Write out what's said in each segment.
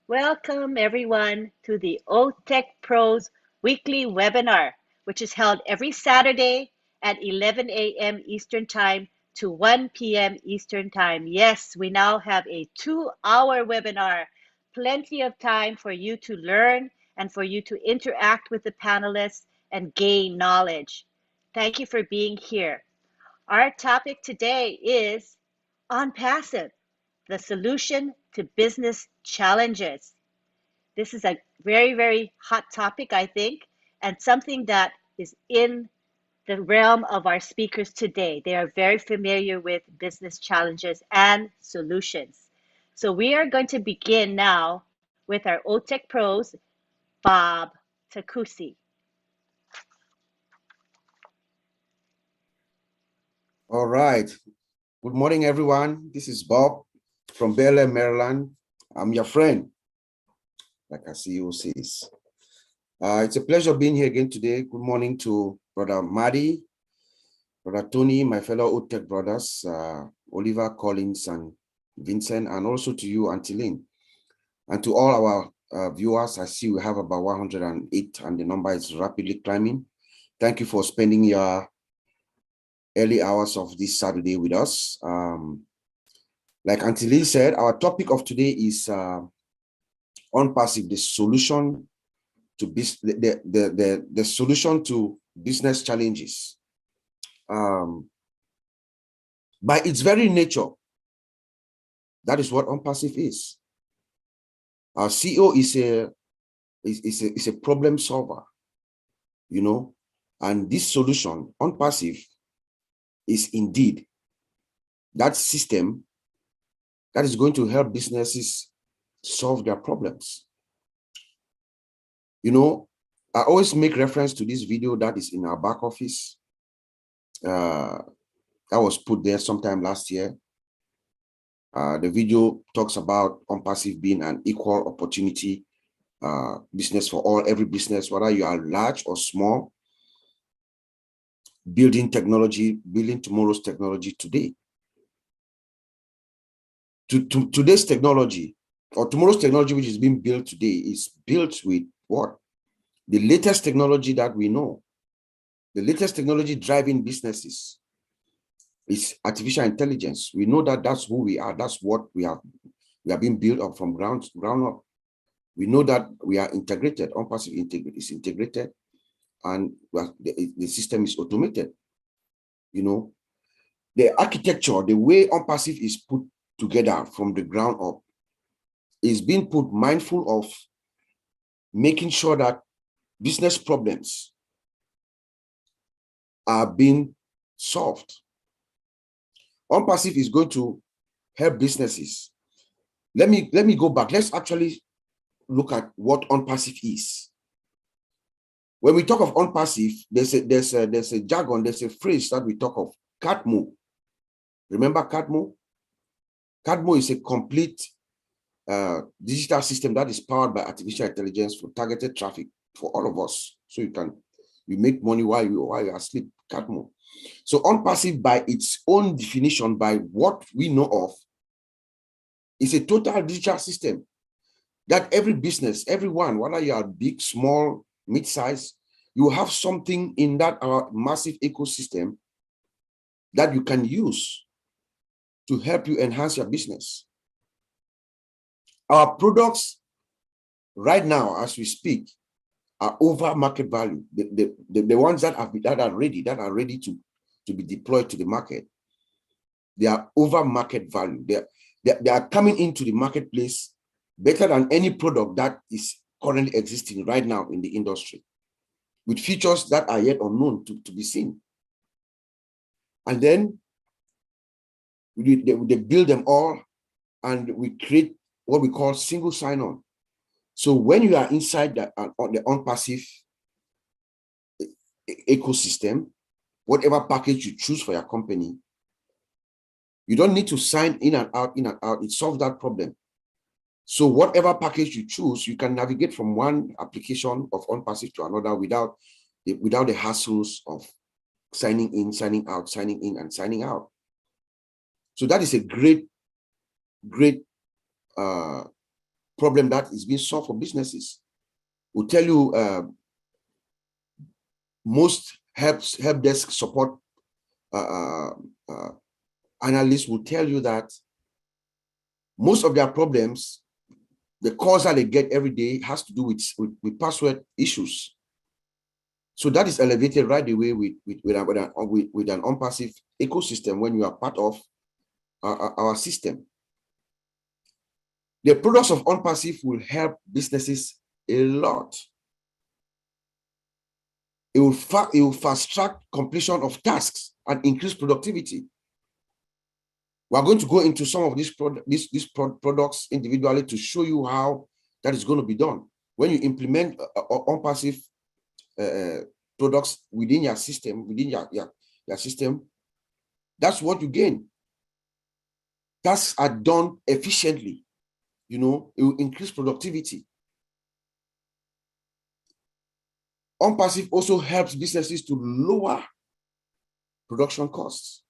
Welcome everyone to the OTECH Pros weekly webinar, which is held every Saturday at 11 a.m. Eastern Time to 1 p.m. Eastern Time. Yes, we now have a 2-hour webinar, plenty of time for you to learn and for you to interact with the panelists and gain knowledge. Thank you for being here. Our topic today is on passive, the solution to business challenges. This is a very, very hot topic, I think, and something that is in the realm of our speakers today. They are very familiar with business challenges and solutions. So we are going to begin now with our OTECH pros, Bob Takusi. All right. Good morning, everyone. This is Bob from Bel Air, Maryland. I'm your friend, like our CEO says. It's a pleasure being here again today. Good morning to Brother Madi, Brother Tony, my fellow OTECH brothers, Oliver, Collins, and Vincent, and also to you, Auntie Lynn. And to all our viewers, I see we have about 108, and the number is rapidly climbing. Thank you for spending your early hours of this Saturday with us. Like Auntie Lee said, our topic of today is on passive, the solution to the solution to business challenges. By its very nature, that is what on passive is. Our CEO is a problem solver, you know, and this solution on passive is indeed that system that is going to help businesses solve their problems. You know, I always make reference to this video that is in our back office. That was put there sometime last year. The video talks about on passive being an equal opportunity business for all, every business, whether you are large or small, building technology, building tomorrow's technology today. Today's technology, or tomorrow's technology which is being built today, is built with what? The latest technology that we know. The latest technology driving businesses is artificial intelligence. We know that that's who we are. That's what we are. We are being built up from ground up. We know that we are integrated. On passive is integrated, and the system is automated. You know, the architecture, the way on passive is put together from the ground up is being put mindful of making sure that business problems are being solved. On passive is going to help businesses. Let me go back. Let's actually look at what on passive is. When we talk of on passive, there's a jargon, there's a phrase that we talk of, CATMO. Remember CATMO? CATMO is a complete digital system that is powered by artificial intelligence for targeted traffic for all of us. So you make money while you are asleep. CATMO. So on passive, by its own definition, by what we know of, is a total digital system that every business, everyone, whether you are big, small, mid-size, you have something in that massive ecosystem that you can use to help you enhance your business. Our products right now, as we speak, are over market value. The ones that are ready to be deployed to the market, they are over market value. They are coming into the marketplace better than any product that is currently existing right now in the industry, with features that are yet unknown to be seen. And then they build them all, and we create what we call single sign-on. So when you are inside the on-passive ecosystem, whatever package you choose for your company, you don't need to sign in and out. It solves that problem. So whatever package you choose, you can navigate from one application of on-passive to another without the hassles of signing in, signing out, signing in, and signing out. So that is a great problem that is being solved for businesses. We'll tell you most help desk support analysts will tell you that most of their problems, the calls that they get every day has to do with password issues. So that is elevated right away with an on-passive ecosystem when you are part of our system. The products of on-passive will help businesses a lot. It will fast track completion of tasks and increase productivity. We're going to go into some of these products individually to show you how that is going to be done. When you implement on-passive products within your system, that's what you gain. Tasks are done efficiently. You know, it will increase productivity. On-passive also helps businesses to lower production costs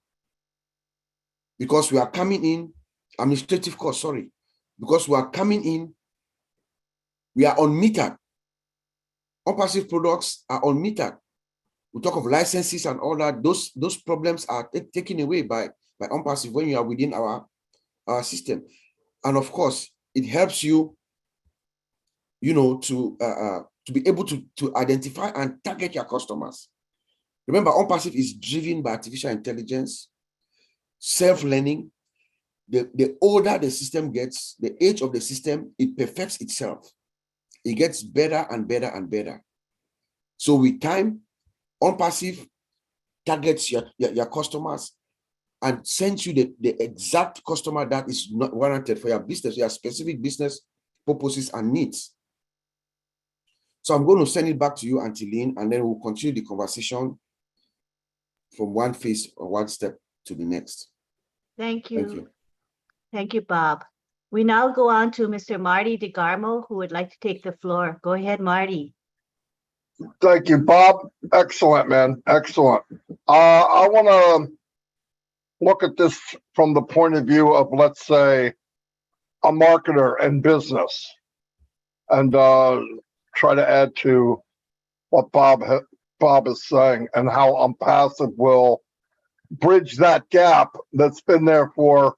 because we are coming in, administrative costs, sorry, because we are coming in, we are unmetered. On-passive products are unmetered. We talk of licenses and all that. Those problems are taken away by on-passive when you are within our system. And of course, it helps you, you know, to be able to identify and target your customers. Remember, on-passive is driven by artificial intelligence, self-learning. The older the system gets, the age of the system, it perfects itself. It gets better and better and better. So with time, on-passive targets your customers and sends you the exact customer that is not warranted for your business, your specific business purposes and needs. So I'm going to send it back to you, Auntie Lynn, and then we'll continue the conversation from one phase or one step to the next. Thank you. Thank you. Thank you, Bob. We now go on to Mr. Marty DeGarmo, who would like to take the floor. Go ahead, Marty. Thank you, Bob. Excellent, man. Excellent. I want to look at this from the point of view of, let's say, a marketer and business, and try to add to what Bob is saying and how on-passive will bridge that gap that's been there for,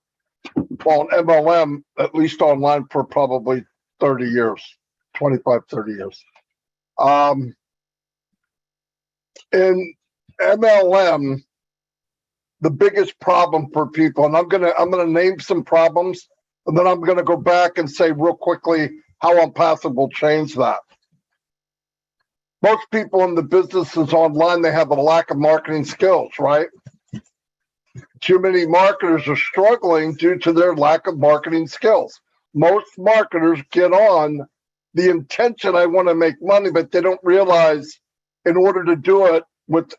well, an MLM, at least online, for probably 30 years, 25, 30 years. In MLM, the biggest problem for people, and I'm gonna name some problems, and then I'm gonna go back and say real quickly how on-passive will change that. Most people in the businesses online, they have a lack of marketing skills, right? Too many marketers are struggling due to their lack of marketing skills. Most marketers get on the intention, I want to make money, but they don't realize in order to do it with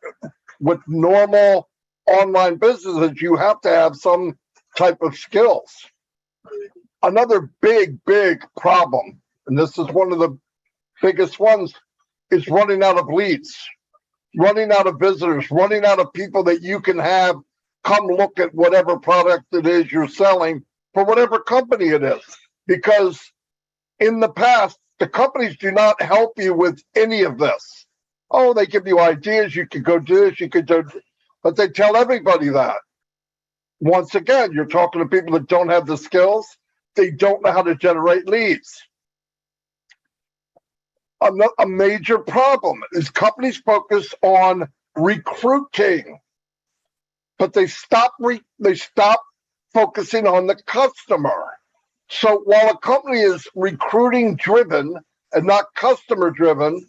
normal online businesses, you have to have some type of skills. Another big problem, and this is one of the biggest ones, is running out of leads, running out of visitors, running out of people that you can have come look at whatever product it is you're selling for whatever company it is. Because in the past, the companies do not help you with any of this. Oh, they give you ideas, you could go do this, you could do, but they tell everybody that. Once again, you're talking to people that don't have the skills, they don't know how to generate leads. A major problem is companies focus on recruiting, but they stop focusing on the customer. So while a company is recruiting driven and not customer driven,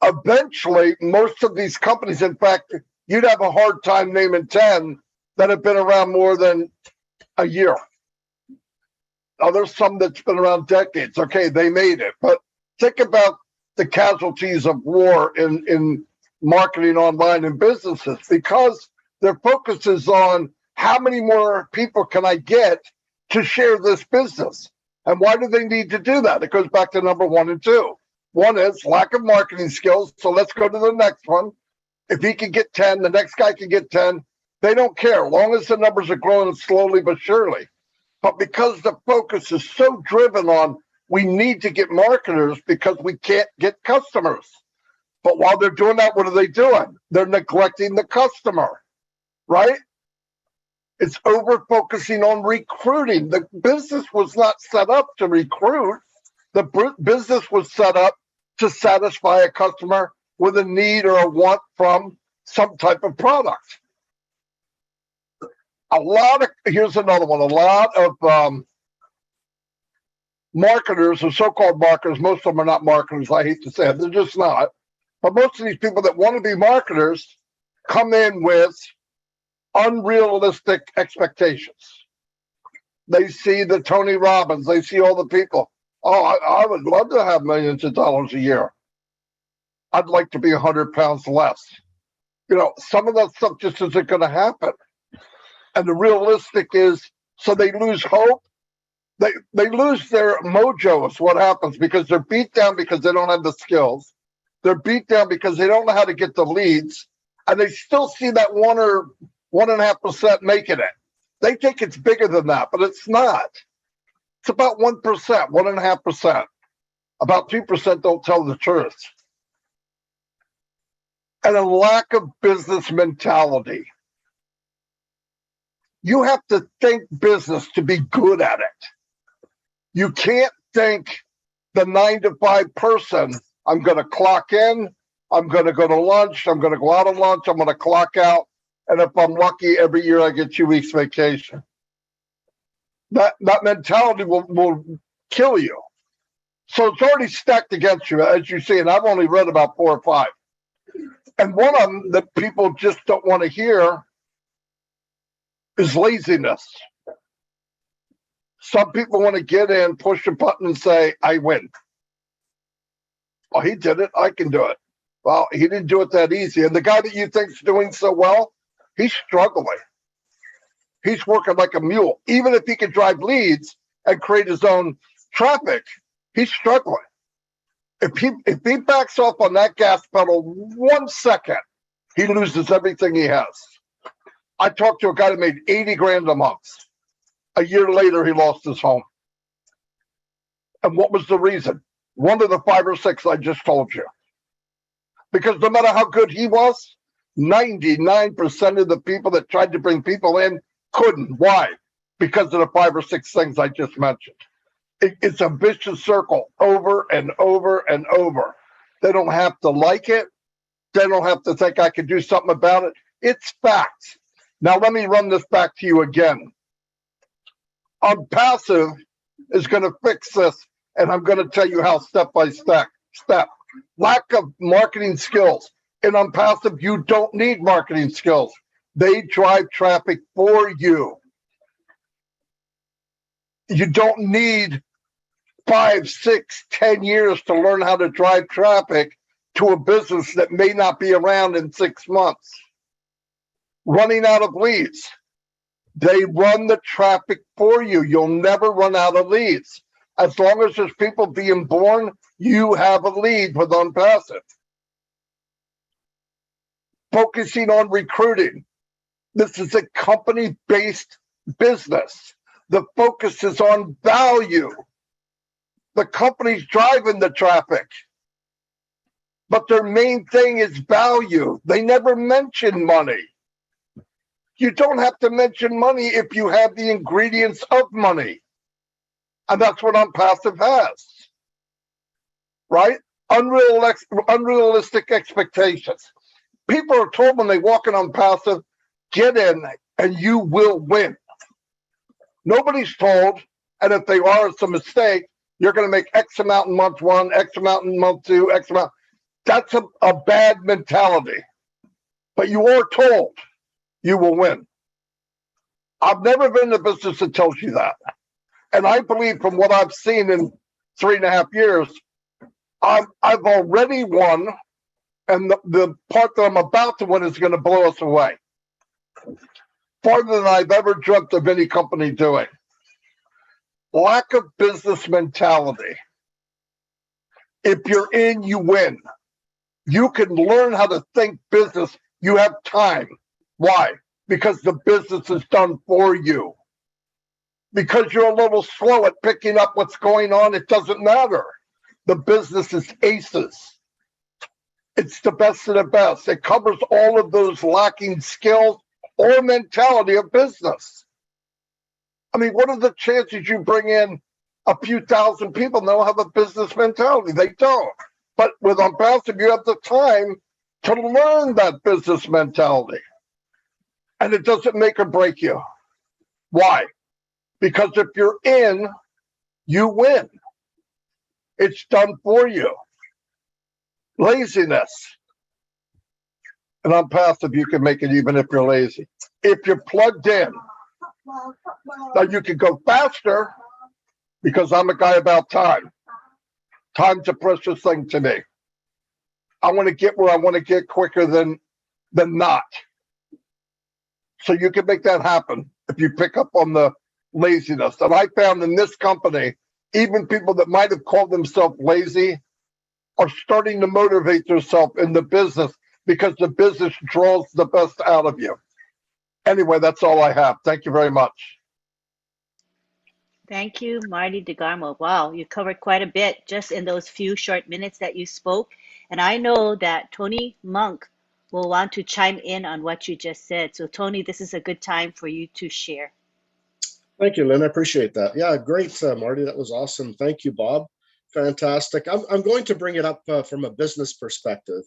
eventually most of these companies, in fact, you'd have a hard time naming 10 that have been around more than a year. Now, there's some that's been around decades. Okay, they made it, but think about the casualties of war in marketing online and businesses, because their focus is on how many more people can I get to share this business. And why do they need to do that? It goes back to number 1 and 2. One is lack of marketing skills. So let's go to the next one. If he can get 10, the next guy can get 10. They don't care, as long as the numbers are growing slowly but surely. But because the focus is so driven on we need to get marketers because we can't get customers. But while they're doing that, what are they doing? They're neglecting the customer, right? It's over focusing on recruiting. The business was not set up to recruit. The business was set up to satisfy a customer with a need or a want from some type of product. Here's another one. A lot of marketers or so-called marketers, most of them are not marketers, I hate to say it, they're just not. But most of these people that want to be marketers come in with unrealistic expectations. They see the Tony Robbins, they see all the people. Oh, I would love to have millions of dollars a year. I'd like to be 100 pounds less. You know, some of that stuff just isn't going to happen. And the realistic is, so they lose hope. They lose their mojo is what happens, because they're beat down because they don't have the skills. They're beat down because they don't know how to get the leads. And they still see that 1 or 1.5% making it. They think it's bigger than that, but it's not. It's about 1%, 1.5%. About 2% don't tell the truth. And a lack of business mentality. You have to think business to be good at it. You can't think the 9-to-5 person, I'm going to clock in, I'm going to go to lunch, I'm going to go out on lunch, I'm going to clock out, and if I'm lucky, every year I get 2 weeks vacation. That mentality will kill you. So it's already stacked against you, as you see, and I've only read about 4 or 5. And one of them that people just don't want to hear is laziness. Some people want to get in, push a button, and say, I win. Well, he did it. I can do it. Well, he didn't do it that easy. And the guy that you think's doing so well, he's struggling. He's working like a mule. Even if he can drive leads and create his own traffic, he's struggling. If he backs off on that gas pedal 1 second, he loses everything he has. I talked to a guy that made 80 grand a month. A year later, he lost his home. And what was the reason? One of the 5 or 6 I just told you. Because no matter how good he was, 99% of the people that tried to bring people in couldn't. Why? Because of the 5 or 6 things I just mentioned. It's a vicious circle over and over and over. They don't have to like it. They don't have to think I can do something about it. It's facts. Now, let me run this back to you again. Passive is going to fix this, and I'm going to tell you how step by step. Lack of marketing skills. And on passive, you don't need marketing skills. They drive traffic for you. You don't need 5, 6, 10 years to learn how to drive traffic to a business that may not be around in 6 months. Running out of leads. They run the traffic for you. You'll never run out of leads. As long as there's people being born, you have a lead with OnPassive. Focusing on recruiting. This is a company-based business. The focus is on value. The company's driving the traffic. But their main thing is value. They never mention money. You don't have to mention money if you have the ingredients of money. And that's what OnPassive has. Right? Unrealistic expectations. People are told when they walk in OnPassive, get in and you will win. Nobody's told, and if they are, it's a mistake, you're going to make X amount in month 1, X amount in month 2, X amount. That's a bad mentality. But you are told you will win. I've never been in a business that tells you that. And I believe from what I've seen in 3.5 years, I've already won, and the part that I'm about to win is going to blow us away. Farther than I've ever dreamt of any company doing. Lack of business mentality. If you're in, you win. You can learn how to think business. You have time. Why? Because the business is done for you. because you're a little slow at picking up what's going on. It doesn't matter. The business is aces. It's the best of the best. It covers all of those lacking skills or mentality of business. I mean, what are the chances you bring in a few thousand people and they'll have a business mentality? They don't. But with Ambassador, you have the time to learn that business mentality. And it doesn't make or break you. Why? Because if you're in, you win. It's done for you. Laziness. And on passive, you can make it even if you're lazy. If you're plugged in, now you can go faster because I'm a guy about time. Time's a precious thing to me. I want to get where I want to get quicker than not. So you can make that happen if you pick up on the laziness. And I found in this company, even people that might have called themselves lazy are starting to motivate themselves in the business because the business draws the best out of you. Anyway, that's all I have. Thank you very much. Thank you, Marty DeGarmo. Wow, you covered quite a bit just in those few short minutes that you spoke. And I know that Tony Monk will want to chime in on what you just said. So, Tony, this is a good time for you to share. Thank you, Lynn. I appreciate that. Yeah, great, Marty. That was awesome. Thank you, Bob. Fantastic. I'm going to bring it up from a business perspective.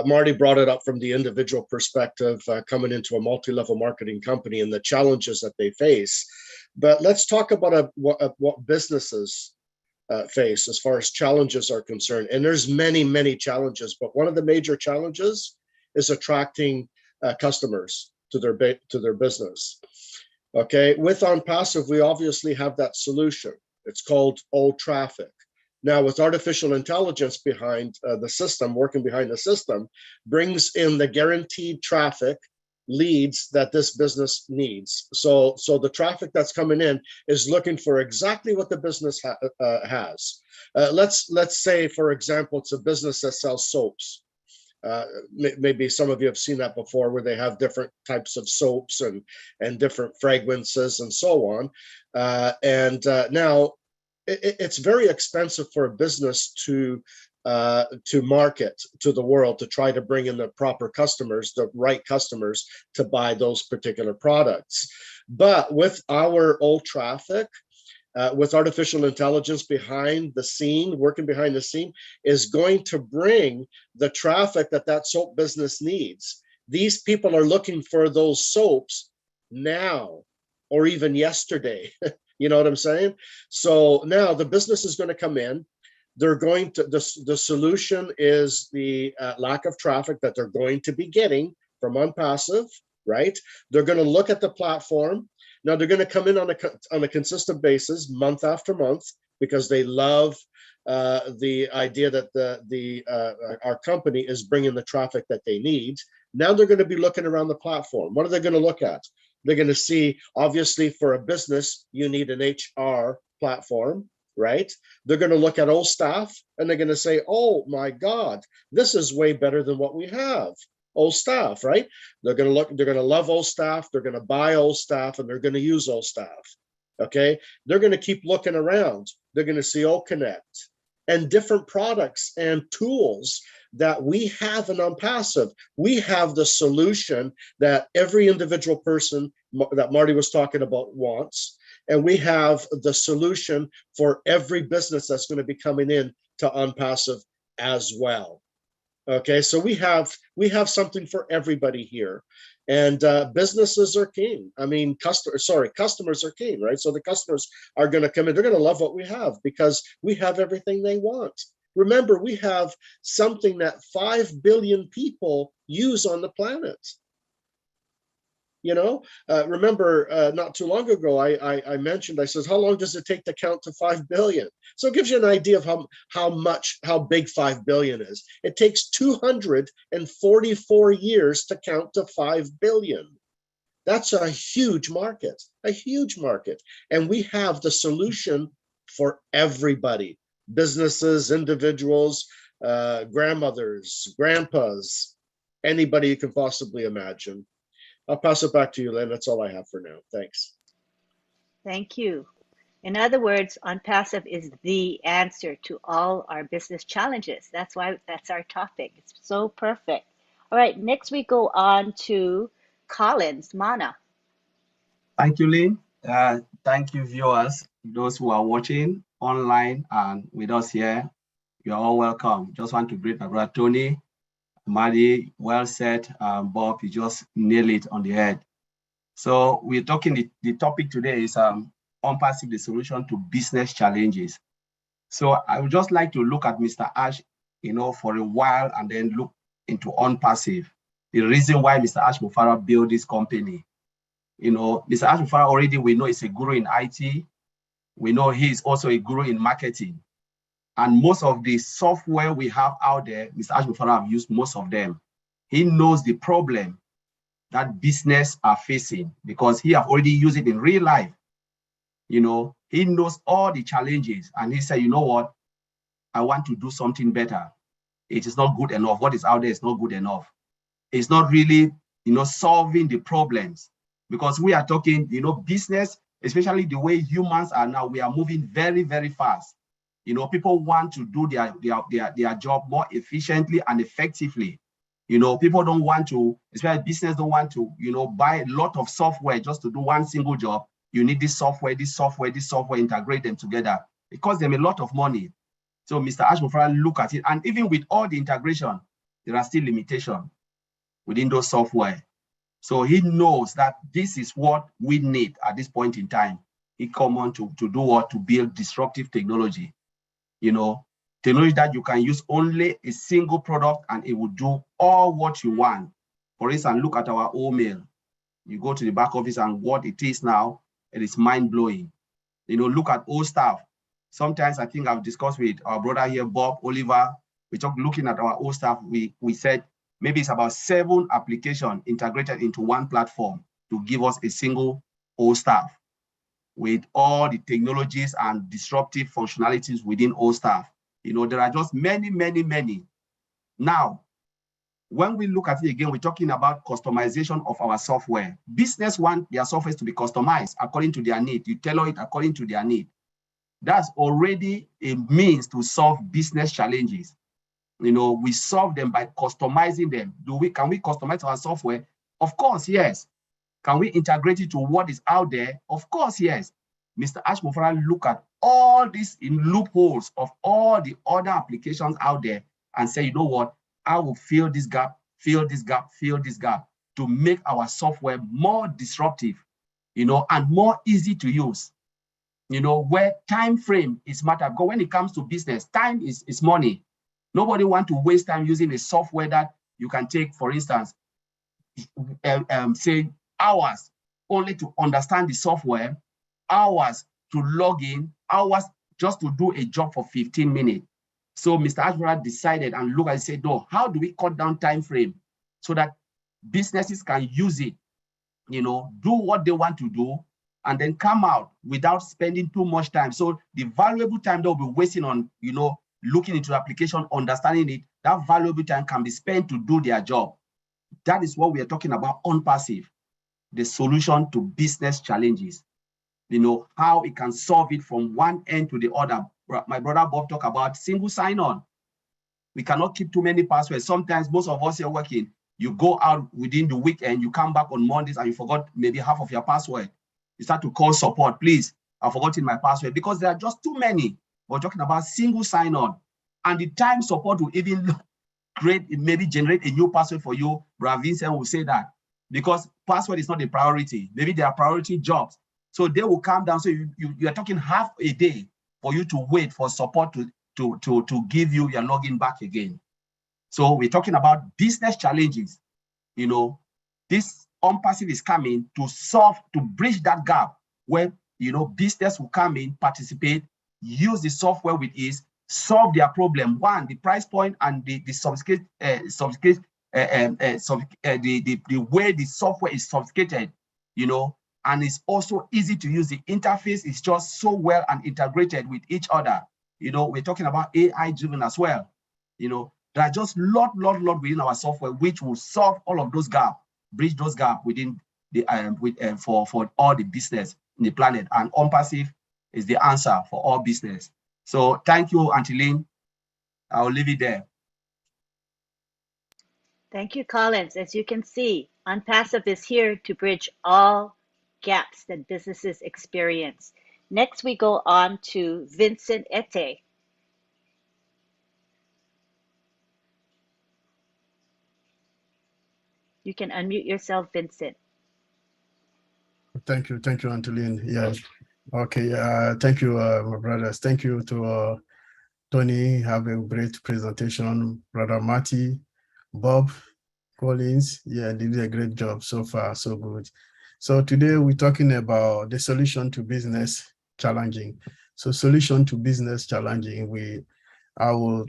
Marty brought it up from the individual perspective, coming into a multi-level marketing company and the challenges that they face. But let's talk about what businesses face as far as challenges are concerned. And there's many, many challenges, but one of the major challenges is attracting customers to their business. Okay, with OnPassive, we obviously have that solution. It's called OTECH. Now, with artificial intelligence behind the system, working behind the system, brings in the guaranteed traffic leads that this business needs. So the traffic that's coming in is looking for exactly what the business has. Let's say, for example, it's a business that sells soaps. Maybe some of you have seen that before, where they have different types of soaps and different fragrances and so on. Now it's very expensive for a business to market to the world, to try to bring in the proper customers, the right customers to buy those particular products. But with our old traffic, with artificial intelligence behind the scene, working behind the scene, is going to bring the traffic that soap business needs. These people are looking for those soaps now or even yesterday. You know what I'm saying? So now the business is going to come in. They're going to, the solution is the lack of traffic that they're going to be getting from OnPassive, right? They're going to look at the platform. Now they're going to come in on a consistent basis, month after month, because they love the idea that our company is bringing the traffic that they need. Now they're going to be looking around the platform. What are they going to look at? They're going to see, obviously, for a business, you need an HR platform, right? They're going to look at old staff and they're going to say, oh my God, this is way better than what we have. Old staff, right? They're going to love old staff. They're going to buy old staff and they're going to use old staff. Okay. They're going to keep looking around. They're going to see OConnect and different products and tools that we have in OnPassive. We have the solution that every individual person that Marty was talking about wants. And we have the solution for every business that's going to be coming in to OnPassive as well. Okay, so we have something for everybody here, and businesses are king. I mean, customers are king, right? So the customers are going to come in. They're going to love what we have because we have everything they want. Remember, we have something that 5 billion people use on the planet. You know, remember not too long ago, I mentioned, I said, how long does it take to count to 5 billion? So it gives you an idea of how big 5 billion is. It takes 244 years to count to 5 billion. That's a huge market, And we have the solution for everybody, businesses, individuals, grandmothers, grandpas, anybody you can possibly imagine. I'll pass it back to you, Lynn. That's all I have for now. Thanks. Thank you. In other words, OnPassive is the answer to all our business challenges. That's why that's our topic. It's so perfect. All right, next we go on to Collins, Mana. Thank you, Lynn. Thank you, viewers, those who are watching online and with us here. You're all welcome. Just want to greet my brother Tony, Maddie, well said. Bob, you just nailed it on the head. So we're talking, the topic today is OnPassive, the solution to business challenges. So I would just like to look at Mr. Ash, for a while and then look into OnPassive. The reason why Mr. Ash Mufara built this company. Mr. Ash Mufara already, we know, is a guru in IT. We know he is also a guru in marketing. And most of the software we have out there, Mr. Ash Mufara have used most of them. He knows the problem that business are facing because he have already used it in real life. He knows all the challenges and he said, you know what? I want to do something better. It is not good enough. What is out there is not good enough. It's not really, solving the problems because we are talking, business, especially the way humans are now, we are moving very, very fast. People want to do their job more efficiently and effectively. People don't want to, especially business don't want to, buy a lot of software just to do one single job. You need this software, integrate them together. It costs them a lot of money. So Mr. Ash Mufara look at it, and even with all the integration, there are still limitations within those software. So he knows that this is what we need at this point in time. He come on to do what? To build disruptive technology. Technology that you can use only a single product and it will do all what you want. For instance, look at our old mail. You go to the back office and what it is now, it is mind-blowing. Look at old stuff. Sometimes I think I've discussed with our brother here, Bob, Oliver, looking at our old stuff, we said maybe it's about 7 applications integrated into one platform to give us a single old stuff with all the technologies and disruptive functionalities within old stuff. There are just many, many, many. Now, when we look at it again, we're talking about customization of our software. Business want their software to be customized according to their need. You tailor it according to their need. That's already a means to solve business challenges. We solve them by customizing them. Can we customize our software? Of course, yes. Can we integrate it to what is out there? Of course, yes. Mr. Ash Mufara look at all these in loopholes of all the other applications out there and say, you know what? I will fill this gap, fill this gap, fill this gap to make our software more disruptive, and more easy to use. Where time frame is matter. Because when it comes to business, time is money. Nobody wants to waste time using a software that you can take, for instance, say hours only to understand the software, hours to log in, hours just to do a job for 15 minutes. So Mr. Ashbara decided and looked and said, no, how do we cut down time frame so that businesses can use it, do what they want to do, and then come out without spending too much time. So the valuable time they'll be wasting on, looking into the application, understanding it, that valuable time can be spent to do their job. That is what we are talking about OnPassive, the solution to business challenges. How it can solve it from one end to the other. My brother Bob talked about single sign-on. We cannot keep too many passwords. Sometimes most of us are working. You go out within the weekend, you come back on Mondays and you forgot maybe half of your password. You start to call support, please, I've forgotten my password because there are just too many. We're talking about single sign-on. And the time support will even maybe generate a new password for you. Brother Vincent will say that because password is not a priority. Maybe they are priority jobs. So they will come down. So you are talking half a day for you to wait for support to give you your login back again. So we're talking about business challenges. This OnPassive is coming to bridge that gap where, business will come in, participate, use the software with ease, solve their problem. One, the price point and the way the software is sophisticated, and it's also easy to use. The interface is just so well and integrated with each other. We're talking about AI driven as well. There are just lot within our software which will solve all of those gaps, bridge those gaps within the for all the business. the planet. And OnPassive is the answer for all business. So thank you, Auntie Lynn. I'll leave it there. Thank you, Collins. As you can see, OnPassive is here to bridge all gaps that businesses experience. Next, we go on to Vincent Ete. You can unmute yourself, Vincent. Thank you, Antolin. Yes. Okay. Thank you, my brothers. Thank you to Tony. Have a great presentation, Brother Marty, Bob, Collins. Yeah, they did a great job so far. So good. So today we're talking about the solution to business challenging. So solution to business challenging. I will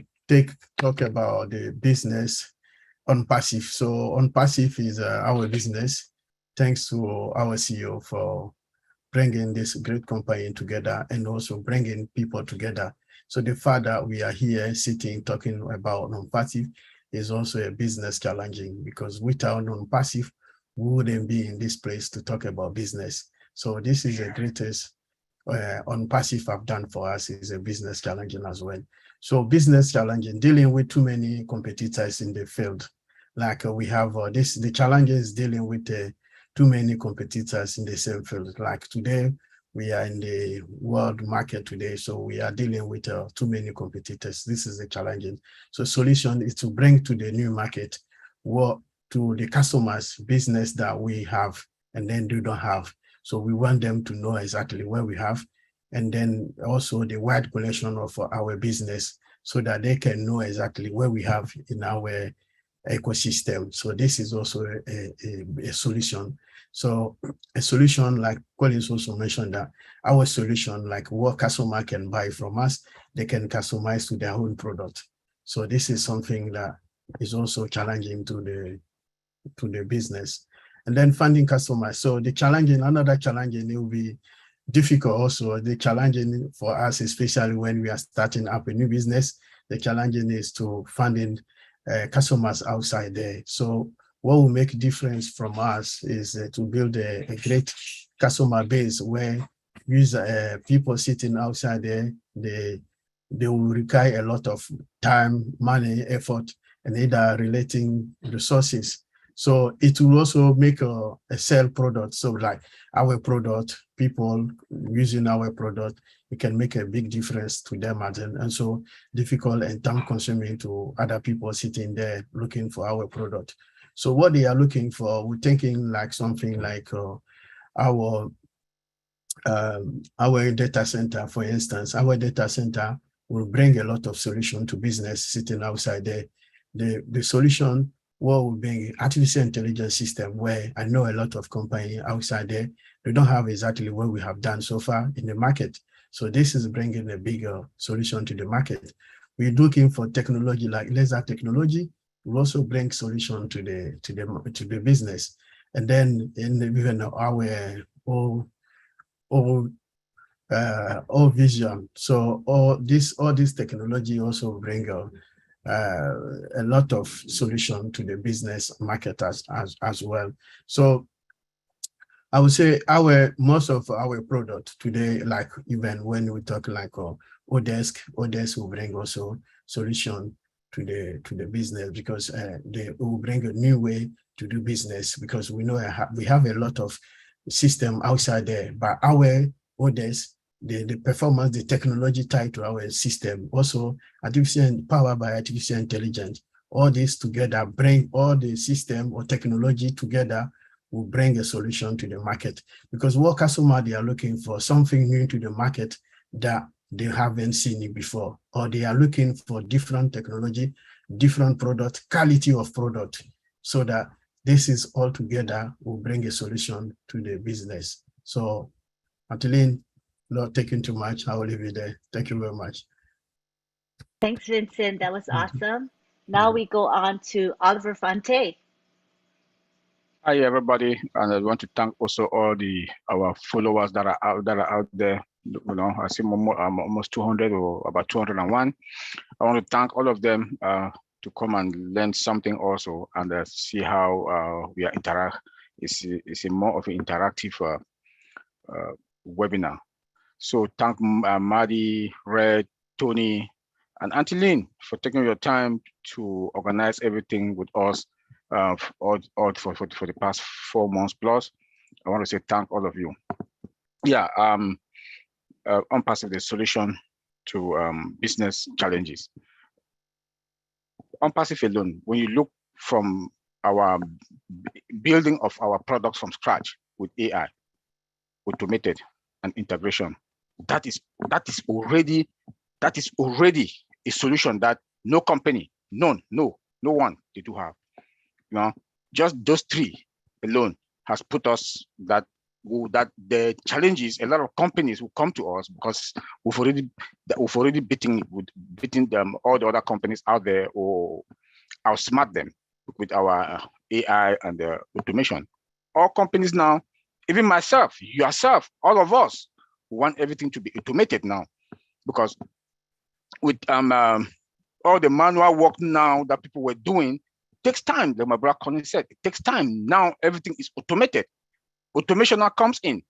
talk about the business OnPassive. So OnPassive is our business. Thanks to our CEO for bringing this great company together and also bringing people together. So the fact that we are here sitting talking about OnPassive is also a business challenging, because without OnPassive, we wouldn't be in this place to talk about business. So this is the greatest OnPassive have done for us, is a business challenging as well. So business challenging, dealing with too many competitors in the field. Like we have the challenges dealing with too many competitors in the same field. Like today, we are in the world market today, so we are dealing with too many competitors. This is the challenging. So solution is to bring to the new market what to the customers business that we have and then they don't have. So we want them to know exactly where we have, and then also the wide collection of our business, so that they can know exactly where we have in our ecosystem. So this is also a solution. So a solution, like Collins also mentioned, that our solution, like what customer can buy from us, they can customize to their own product. So this is something that is also challenging to the business. And then finding customers. So the challenging, another challenging, it will be difficult also. The challenging for us, especially when we are starting up a new business, the challenging is to finding customers outside there. So what will make a difference from us is to build a great customer base where people sitting outside there, they will require a lot of time, money, effort, and either relating resources. So it will also make a sell product. So like our product, people using our product, it can make a big difference to them, and so difficult and time consuming to other people sitting there looking for our product. So what they are looking for, we're thinking like something like our data center, for instance. Our data center will bring a lot of solution to business sitting outside there. The solution will bring artificial intelligence system, where I know a lot of companies outside there, they don't have exactly what we have done so far in the market. So this is bringing a bigger solution to the market. We're looking for technology like laser technology. We also bring solution to the business, and then even our all vision. So all this technology also bring a lot of solution to the business market as well. So I would say most of our product today, like even when we talk like OTECH will bring also solution to the business, because they will bring a new way to do business, because we know we have a lot of system outside there, but our OTECH, the performance, the technology tied to our system, also powered by artificial intelligence, all this together bring all the system or technology together will bring a solution to the market. Because what customer they are looking for, something new to the market that they haven't seen it before, or they are looking for different technology, different product, quality of product, so that this is all together will bring a solution to the business. So, Adeline, not taking too much, I will leave it there. Thank you very much. Thanks, Vincent. That was awesome. Now we go on to Oliver Fonte. Hi, everybody, and I want to thank also all our followers that are out there. You know, I see almost 200 or about 201. I want to thank all of them to come and learn something also, and see how we are interact. It's a more of an interactive webinar. So thank Marty, Red, Tony, and Auntie Lynn for taking your time to organize everything with us for the past 4 months plus. I want to say thank all of you. Yeah, OnPassive, the solution to business challenges. OnPassive alone, when you look from our building of our products from scratch with AI, automated and integration, that is already a solution that no company, no one they do have. You know, just those three alone has put us that the challenges. A lot of companies will come to us because we've already beaten them, all the other companies out there, or outsmart them with our AI and automation. All companies now, even myself, yourself, all of us want everything to be automated now, because with all the manual work now that people were doing takes time. Like my brother Connie said, it takes time. Now everything is automated. Automation now comes in,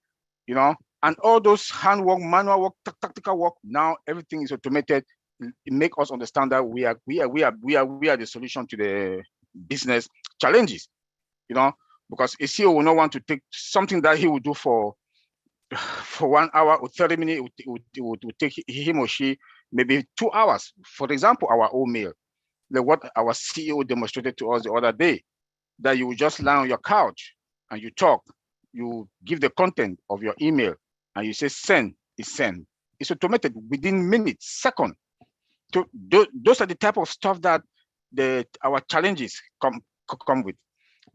you know, and all those handwork, manual work, tactical work, now everything is automated. It makes us understand that we are the solution to the business challenges, you know, because a CEO will not want to take something that he would do for 1 hour or 30 minutes. It would take him or she maybe 2 hours. For example, our own mail, like what our CEO demonstrated to us the other day, that you will just lie on your couch and you talk, you give the content of your email and you say send, it's sent. It's automated within minutes, seconds. So those are the type of stuff that our challenges come with.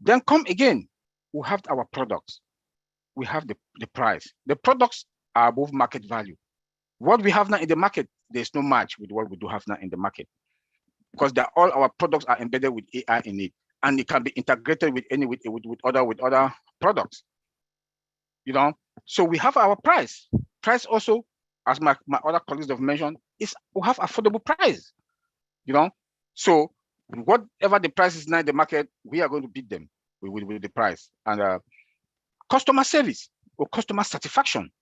Then come again, we have our products. We have the price. The products are above market value. What we have now in the market, there's no match with what we do have now in the market, because all our products are embedded with AI in it, and it can be integrated with other products. You know, so we have our price. Price also, as my other colleagues have mentioned, is we have affordable price. You know, so whatever the price is now in the market, we are going to beat them with the price. And customer service or customer satisfaction,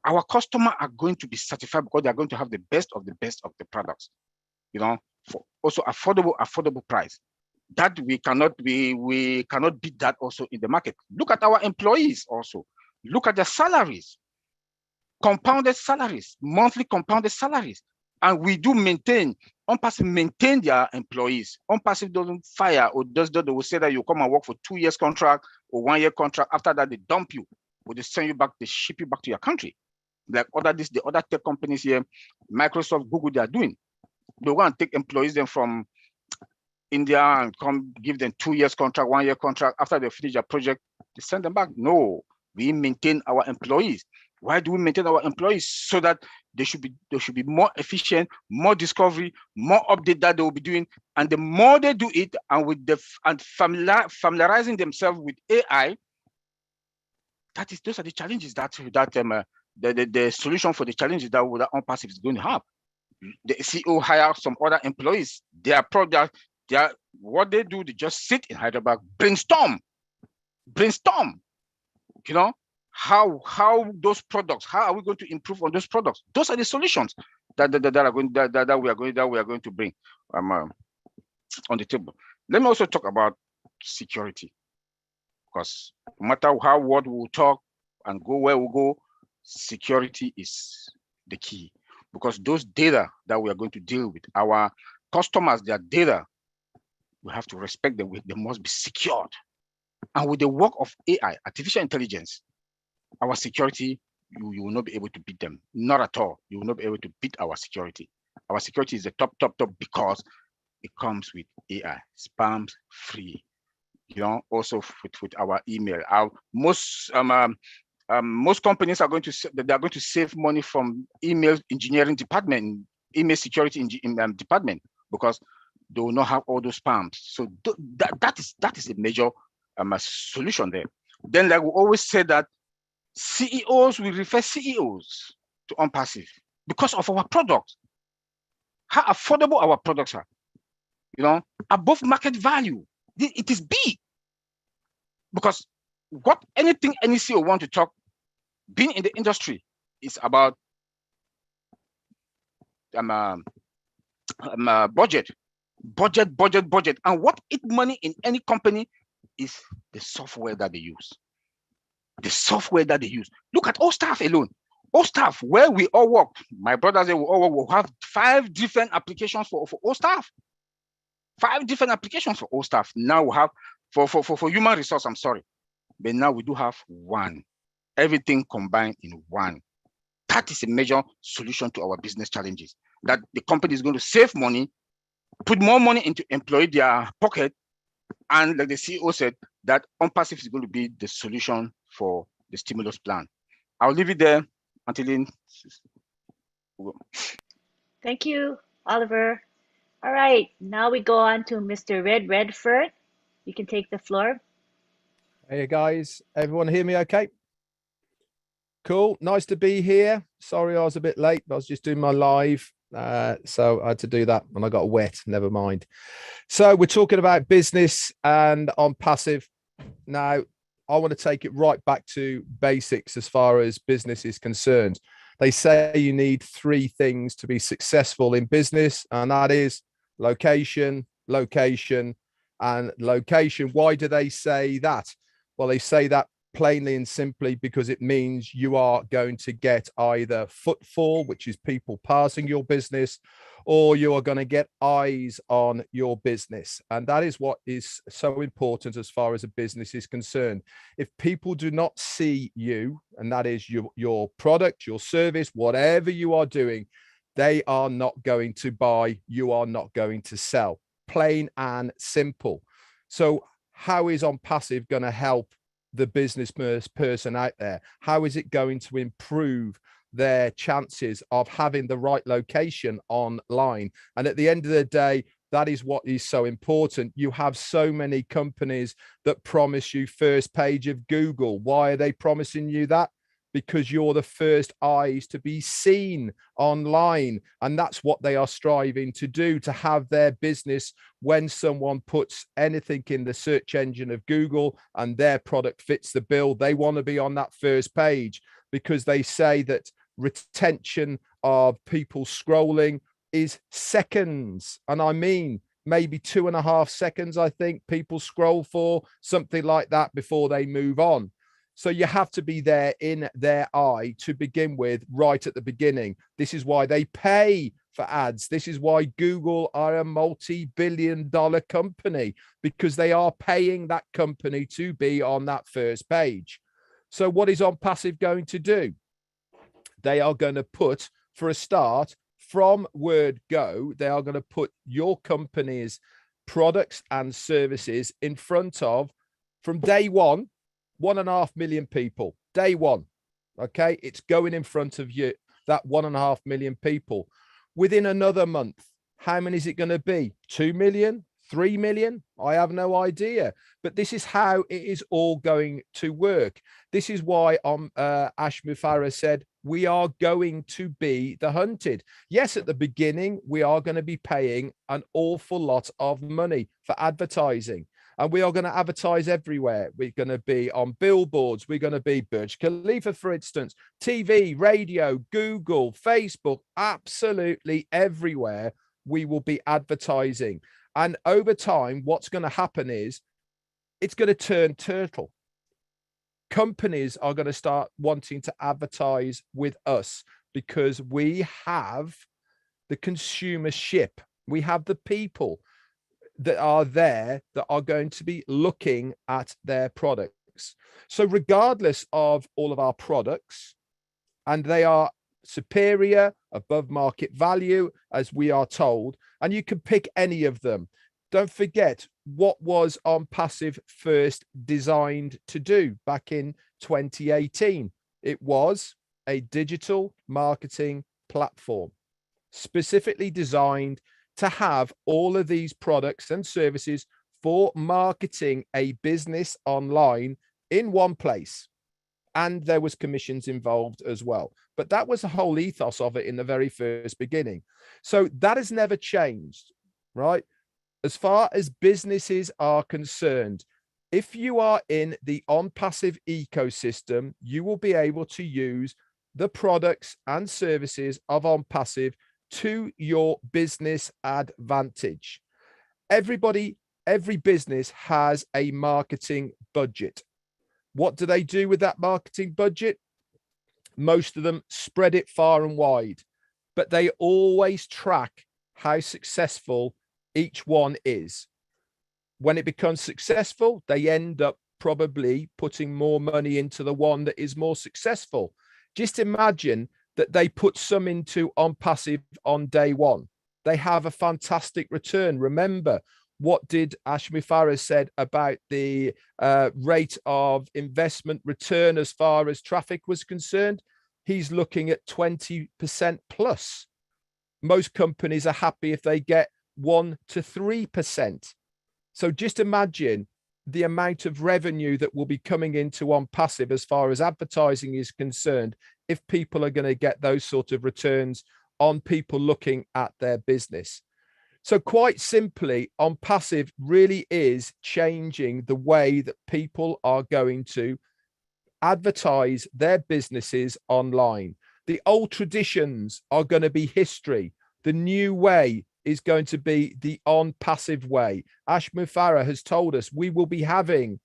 our customers are going to be satisfied because they are going to have the best of the products, you know, for also affordable price. That we cannot beat that also in the market. Look at our employees also. Look at their salaries, compounded salaries, monthly compounded salaries. And we do maintain, OnPassive maintain their employees. OnPassive doesn't fire or they will say that you come and work for 2 years contract or 1 year contract. After that, they dump you or they send you back, they ship you back to your country. Like the other tech companies here, Microsoft, Google, they are doing. They want to take employees then from India and come give them 2 years contract, 1 year contract. After they finish their project, they send them back. No, we maintain our employees. Why do we maintain our employees? So that they should be more efficient, more discovery, more update that they will be doing. And the more they do it, and familiarizing themselves with AI, those are the challenges that the solution for the challenges that OnPassive is going to have. The CEO hire some other employees. Their product, what they do, they just sit in Hyderabad, brainstorm. You know, how those products, how are we going to improve on those products? Those are the solutions that we are going to bring on the table. Let me also talk about security, because no matter what we will talk and go where we go, security is the key. Because those data that we are going to deal with, our customers, their data, we have to respect them. They must be secured. And with the work of AI, artificial intelligence, our security, you will not be able to beat them. Not at all. You will not be able to beat our security. Our security is the top because it comes with AI, spams free. You know, also with our email. Most companies are going to save money from email engineering department, email security department, because they will not have all those spams. So that is a major solution there. Then, like we always say, that CEOs will refer CEOs to OnPassive because of our products, how affordable our products are. You know, above market value. It is big, because anything any CEO want to talk, being in the industry is about budget. And what eat money in any company is the software that they use. Look at all staff alone. All staff, where we all work, my brothers, they will have 5 different applications for all staff. 5 different applications for all staff. Now we have for human resource, I'm sorry. But now we do have one. Everything combined in one. That is a major solution to our business challenges. That the company is going to save money, put more money into employee their pocket, and like the CEO said, that OnPassive is going to be the solution for the stimulus plan. I'll leave it there until then. Thank you, Oliver. All right, now we go on to Mr. Redford. You can take the floor. Hey guys, everyone hear me okay? Cool, nice to be here. Sorry I was a bit late, but I was just doing my live. So I had to do that and I got wet, never mind. So we're talking about business and OnPassive. Now, I want to take it right back to basics as far as business is concerned. They say you need 3 things to be successful in business, and that is location, location, and location. Why do they say that? Well, they say that plainly and simply because it means you are going to get either footfall, which is people passing your business, or you are going to get eyes on your business. And that is what is so important as far as a business is concerned. If people do not see you, and that is your product, your service, whatever you are doing, they are not going to buy, you are not going to sell. Plain and simple. So how is OnPassive going to help the business person out there? How is it going to improve their chances of having the right location online? And at the end of the day, that is what is so important. You have so many companies that promise you first page of Google. Why are they promising you that? Because you're the first eyes to be seen online. And that's what they are striving to do, to have their business, when someone puts anything in the search engine of Google and their product fits the bill, they want to be on that first page, because they say that retention of people scrolling is seconds. And I mean, maybe 2.5 seconds, I think people scroll for, something like that, before they move on. So you have to be there in their eye to begin with, right at the beginning. This is why they pay for ads. This is why Google are a multi-billion-dollar company, because they are paying that company to be on that first page. So what is OnPassive going to do? They are going to put, for a start, from word go, they are going to put your company's products and services in front of, from day one, 1.5 million people. Day one. Okay, it's going in front of you, that 1.5 million people. Within another month, how many is it going to be? 2 million? 3 million? I have no idea. But this is how it is all going to work. This is why Ash Mufareh said, we are going to be the hunted. Yes, at the beginning, we are going to be paying an awful lot of money for advertising. And we are going to advertise everywhere. We're going to be on billboards. We're going to be Burj Khalifa, for instance, TV, radio, Google, Facebook, absolutely everywhere we will be advertising. And over time, what's going to happen is it's going to turn turtle. Companies are going to start wanting to advertise with us because we have the consumership. We have the people that are there that are going to be looking at their products. So regardless of all of our products, and they are superior, above market value, as we are told, and you can pick any of them. Don't forget, what was OnPassive first designed to do back in 2018? It was a digital marketing platform specifically designed to have all of these products and services for marketing a business online in one place. And there was commissions involved as well. But that was the whole ethos of it in the very first beginning. So that has never changed, right? As far as businesses are concerned, If you are in the OnPassive ecosystem, you will be able to use the products and services of OnPassive to your business advantage. Every business has a marketing budget. What do they do with that marketing budget? Most of them spread it far and wide, but they always track how successful each one is. When it becomes successful, they end up probably putting more money into the one that is more successful. Just imagine that they put some into OnPassive on day one. They have a fantastic return. Remember, what did Ashmi Farah said about the rate of investment return as far as traffic was concerned? He's looking at 20% plus. Most companies are happy if they get 1 to 3%. So just imagine the amount of revenue that will be coming into OnPassive as far as advertising is concerned, if people are going to get those sort of returns on people looking at their business. So quite simply, OnPassive really is changing the way that people are going to advertise their businesses online. The old traditions are going to be history. The new way is going to be the OnPassive way. Ashmi Farah has told us we will be having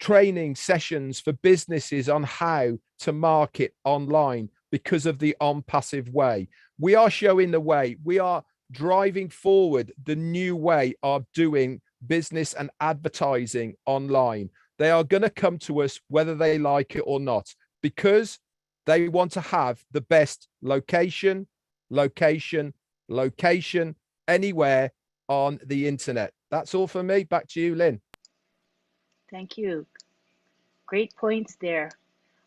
training sessions for businesses on how to market online because of the OnPassive way. We are showing the way. We are driving forward the new way of doing business and advertising online. They are going to come to us whether they like it or not, because they want to have the best location anywhere on the internet. That's all for me. Back to you, Lynn. Thank you. Great points there.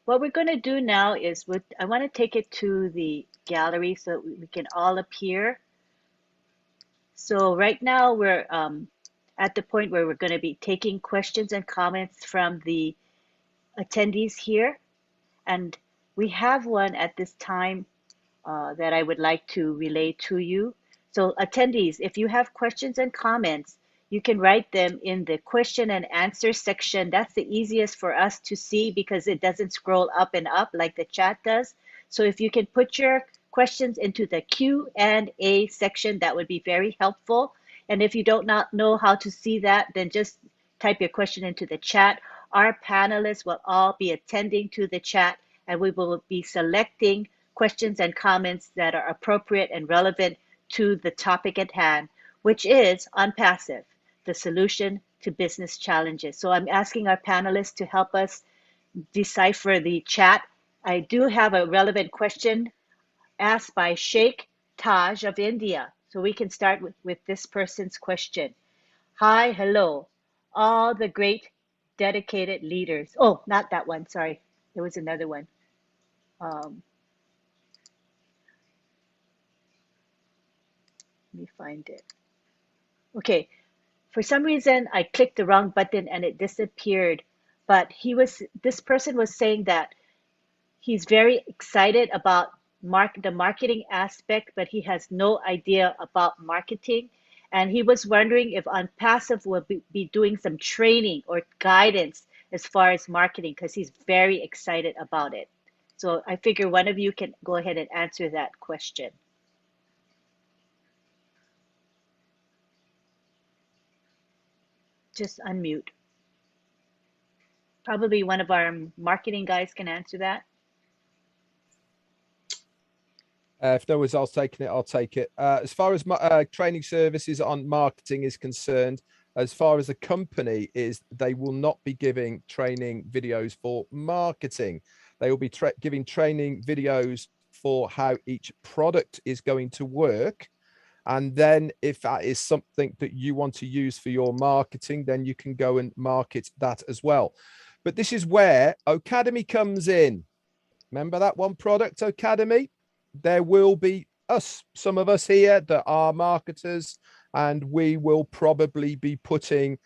What we're going to do now is I want to take it to the gallery so we can all appear. So right now we're at the point where we're going to be taking questions and comments from the attendees here. And we have one at this time that I would like to relay to you. So attendees, if you have questions and comments, you can write them in the question and answer section. That's the easiest for us to see because it doesn't scroll up and up like the chat does. So if you can put your questions into the Q&A section, that would be very helpful. And if you don't not know how to see that, then just type your question into the chat. Our panelists will all be attending to the chat, and we will be selecting questions and comments that are appropriate and relevant to the topic at hand, which is OnPassive, the solution to business challenges. So I'm asking our panelists to help us decipher the chat. I do have a relevant question asked by Sheikh Taj of India. So we can start with this person's question. Hi, hello, all the great dedicated leaders. Oh, not that one, sorry. There was another one. Let me find it. Okay, for some reason I clicked the wrong button and it disappeared. But this person was saying that he's very excited about the marketing aspect, but he has no idea about marketing. And he was wondering if OnPassive will be doing some training or guidance as far as marketing, because he's very excited about it. So I figure one of you can go ahead and answer that question. Just unmute. Probably one of our marketing guys can answer that. If no one's else taking it, I'll take it. As far as training services on marketing is concerned, as far as the company is, they will not be giving training videos for marketing. They will be giving training videos for how each product is going to work. And then if that is something that you want to use for your marketing, then you can go and market that as well. But this is where Ocademy comes in. Remember that one product, Ocademy? There will be some of us here that are marketers, and we will probably be putting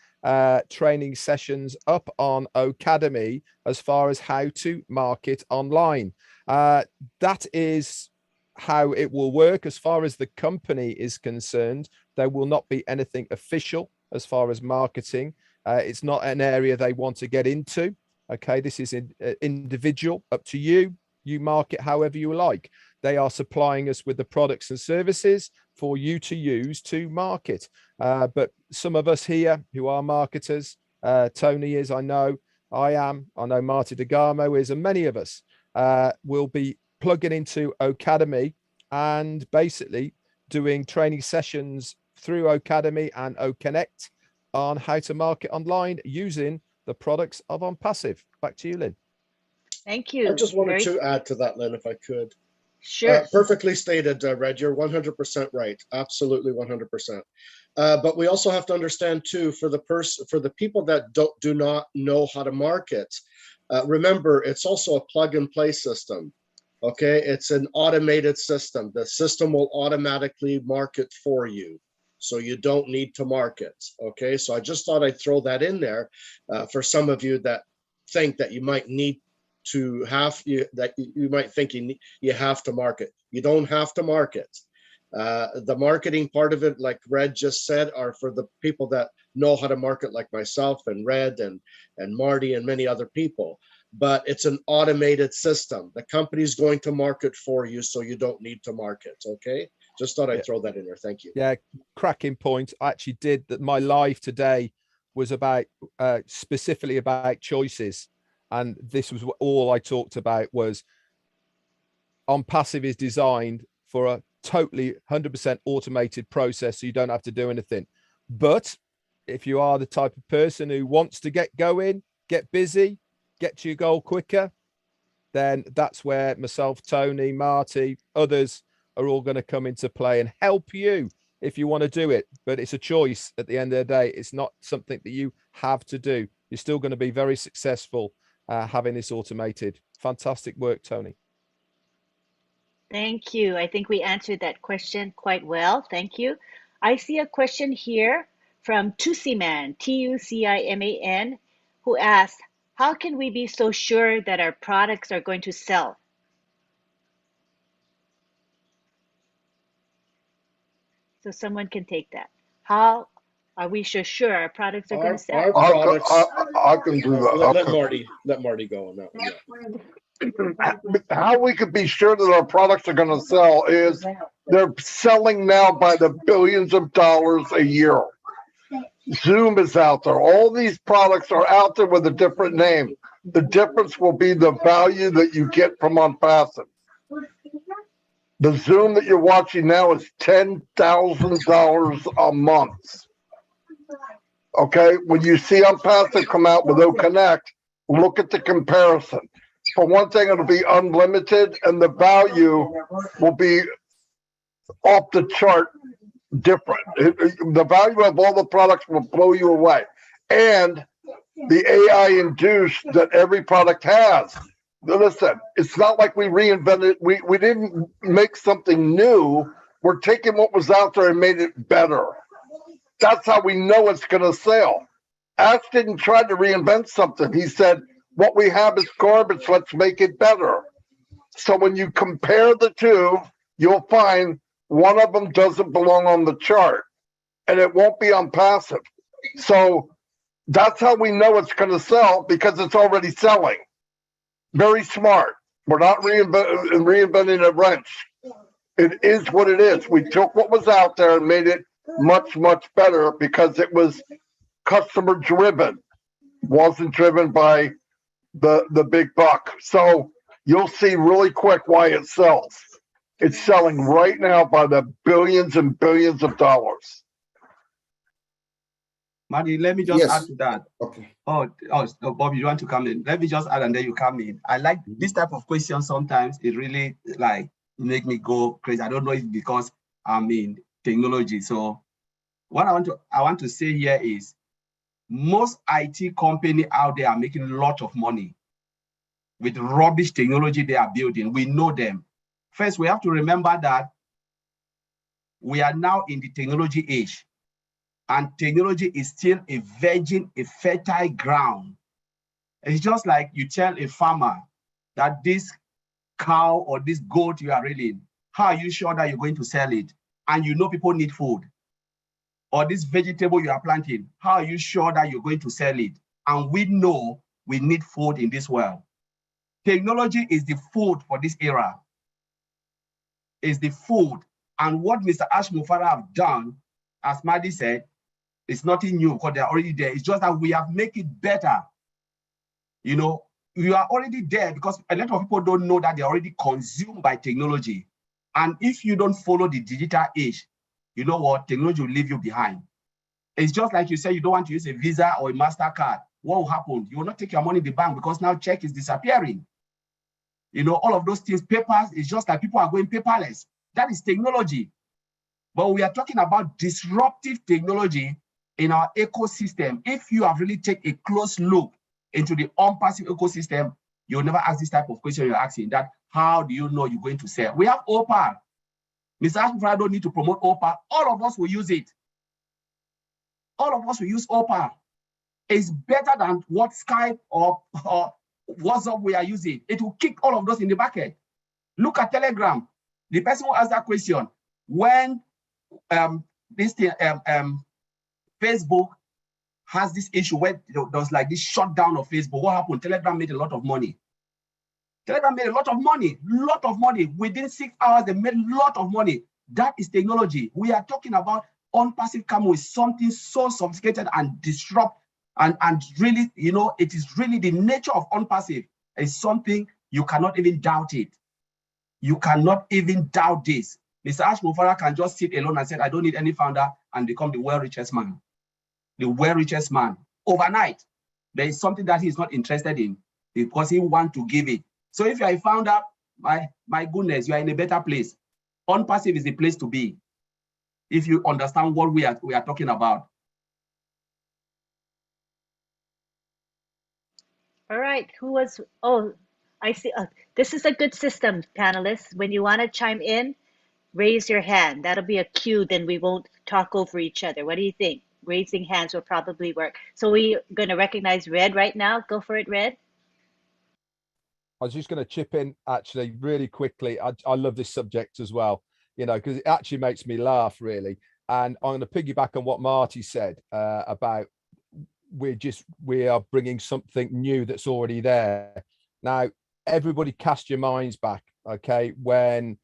training sessions up on Ocademy as far as how to market online. That is how it will work. As far as the company is concerned, there will not be anything official as far as marketing. It's not an area they want to get into. Okay, this is individual, up to you. You market however you like. They are supplying us with the products and services for you to use to market. But some of us here who are marketers, Tony is, I know, I know Marty DeGarmo is, and many of us will be plugging into Ocademy and basically doing training sessions through Ocademy and OConnect on how to market online using the products of OnPassive. Back to you, Lynn. Thank you. I just wanted to add to that, Lynn, if I could. Sure. Perfectly stated, Red. You're 100% right. Absolutely 100%. But we also have to understand too, for the people that do not know how to market, remember, it's also a plug and play system. Okay, it's an automated system. The system will automatically market for you, so you don't need to market. Okay, so I just thought I'd throw that in there for some of you that think that you might need to have you might think you have to market. You don't have to market. The marketing part of it, like Red just said, are for the people that know how to market, like myself and Red and Marty and many other people. But it's an automated system. The company's going to market for you, so you don't need to market. Okay, just thought I'd throw that in there. Thank you. Yeah, cracking point. I actually did that. My live today was about specifically about choices, and this was all I talked about was OnPassive is designed for a totally 100% automated process, so you don't have to do anything. But if you are the type of person who wants to get going, get busy, get to your goal quicker, then that's where myself, Tony, Marty, others are all going to come into play and help you if you want to do it. But it's a choice at the end of the day. It's not something that you have to do. You're still going to be very successful having this automated. Fantastic work, Tony. Thank you. I think we answered that question quite well. Thank you. I see a question here from Tuciman, Tuciman, who asked, how can we be so sure that our products are going to sell? So someone can take that. How are we so sure our products are going to sell? I can do that. Let Marty go on that one. Yeah. How we could be sure that our products are going to sell is they're selling now by the billions of dollars a year. Zoom is out there. All these products are out there with a different name. The difference will be the value that you get from OnPassive. The Zoom that you're watching now is $10,000 a month. Okay, when you see OnPassive come out with OConnect, look at the comparison. For one thing, it'll be unlimited, and the value will be off the chart different. The value of all the products will blow you away. And the AI induced that every product has. Listen, it's not like we reinvented, we didn't make something new. We're taking what was out there and made it better. That's how we know it's going to sell. Ash didn't try to reinvent something. He said, what we have is garbage, let's make it better. So when you compare the two, you'll find one of them doesn't belong on the chart, and it won't be OnPassive. So that's how we know it's going to sell, because it's already selling. Very smart. We're not reinventing a wrench. It is what it is. We took what was out there and made it much, much better because it was customer driven. Wasn't driven by the big buck. So you'll see really quick why it sells. It's selling right now by the billions and billions of dollars. Marty, let me just add to that. Okay. Oh, Bob, you want to come in? Let me just add and then you come in. I like this type of question sometimes. It really like make me go crazy. I don't know if it's because I'm in technology. So what I want to say here is most IT company out there are making a lot of money with rubbish technology they are building. We know them. First, we have to remember that we are now in the technology age. And technology is still a virgin, a fertile ground. It's just like you tell a farmer that this cow or this goat you are rearing, how are you sure that you're going to sell it? And you know people need food. or this vegetable you are planting, how are you sure that you're going to sell it? And we know we need food in this world. Technology is the food for this era. Is the food. And what Mr. Ash Mufara have done, as Madi said, is nothing new because they're already there. It's just that we have made it better. You know, you are already there because a lot of people don't know that they're already consumed by technology. And if you don't follow the digital age, you know what? Technology will leave you behind. It's just like you say you don't want to use a Visa or a MasterCard. What will happen? You will not take your money in the bank because now check is disappearing. You know, all of those things, papers, it's just like people are going paperless. That is technology. But we are talking about disruptive technology in our ecosystem. If you have really taken a close look into the unpassive ecosystem, you'll never ask this type of question you're asking, that how do you know you're going to sell? We have OPAL. Mr. Ashford don't need to promote OPAL. All of us will use it. All of us will use OPAL. It's better than what Skype or WhatsApp we are using. It will kick all of those in the bucket. Look at Telegram. The person who asked that question, when this thing, Facebook has this issue where there's like this shutdown of Facebook, what happened? Telegram made a lot of money. Telegram made a lot of money. Within 6 hours, they made a lot of money. That is technology. We are talking about unpassive camo is something so sophisticated and disrupt and really, you know, it is really the nature of unpassive. It's something you cannot even doubt it. You cannot even doubt this. Mr. Ash Mufara can just sit alone and say, I don't need any founder and become the world richest man. The world richest man. Overnight, there is something that he's not interested in because he wants to give it. So if you're a founder, my goodness, you are in a better place. Unpassive is the place to be if you understand what we are talking about. All right, who was, oh, I see. This is a good system, panelists. When you want to chime in, raise your hand. That'll be a cue, then we won't talk over each other. What do you think? Raising hands will probably work. So we're going to recognize Red right now. Go for it, Red. I was just going to chip in actually really quickly. I love this subject as well, you know, because it actually makes me laugh really. And I'm going to piggyback on what Marty said about we are bringing something new that's already there. Now, everybody cast your minds back, okay, when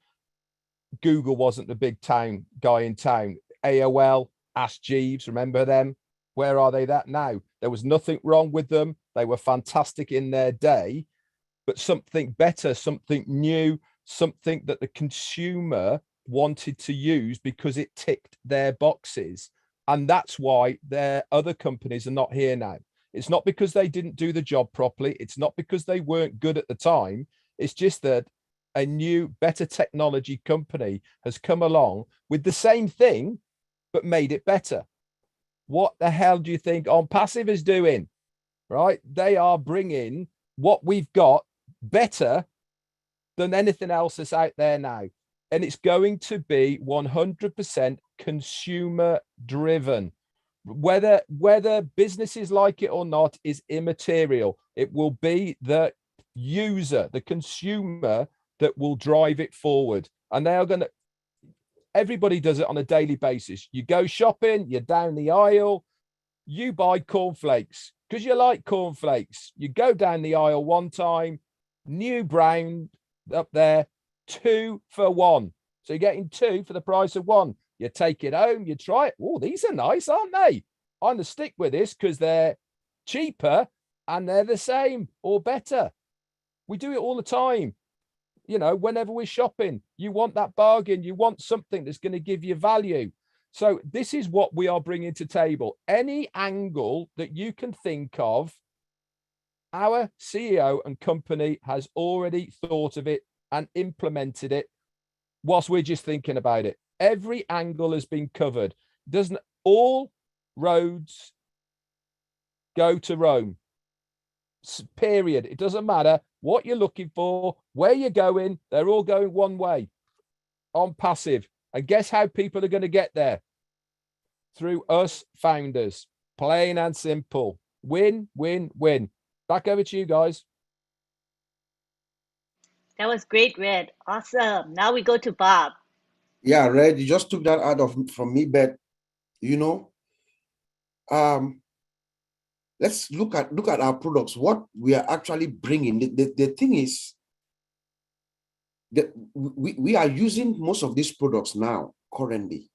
Google wasn't the big town guy in town. AOL, Ask Jeeves, remember them? Where are they that now? There was nothing wrong with them. They were fantastic in their day, but something better, something new, something that the consumer wanted to use because it ticked their boxes. And that's why their other companies are not here now. It's not because they didn't do the job properly. It's not because they weren't good at the time. It's just that a new, better technology company has come along with the same thing, but made it better. What the hell do you think OnPassive is doing? Right? They are bringing what we've got better than anything else that's out there now. And it's going to be 100% consumer driven. Whether businesses like it or not is immaterial. It will be the user, the consumer, that will drive it forward. And they are going to, everybody does it on a daily basis. You go shopping, you're down the aisle, you buy cornflakes because you like cornflakes. You go down the aisle one time, new brand up there, 2 for 1. So you're getting 2 for the price of 1. You take it home, you try it. Oh, these are nice, aren't they? I'm going to stick with this because they're cheaper and they're the same or better. We do it all the time. You know, whenever we're shopping, you want that bargain. You want something that's going to give you value. So this is what we are bringing to table. Any angle that you can think of, our CEO and company has already thought of it and implemented it whilst we're just thinking about it. Every angle has been covered. Doesn't all roads go to Rome? Period. It doesn't matter what you're looking for, where you're going, they're all going one way OnPassive. And guess how people are going to get there? Through us founders. Plain and simple. Win, win, win. Back over to you guys. That was great, Red. Awesome. Now we go to Bob. Yeah, Red, you just took that out from me, but You know, let's look at our products, what we are actually bringing. The thing is that we are using most of these products now currently.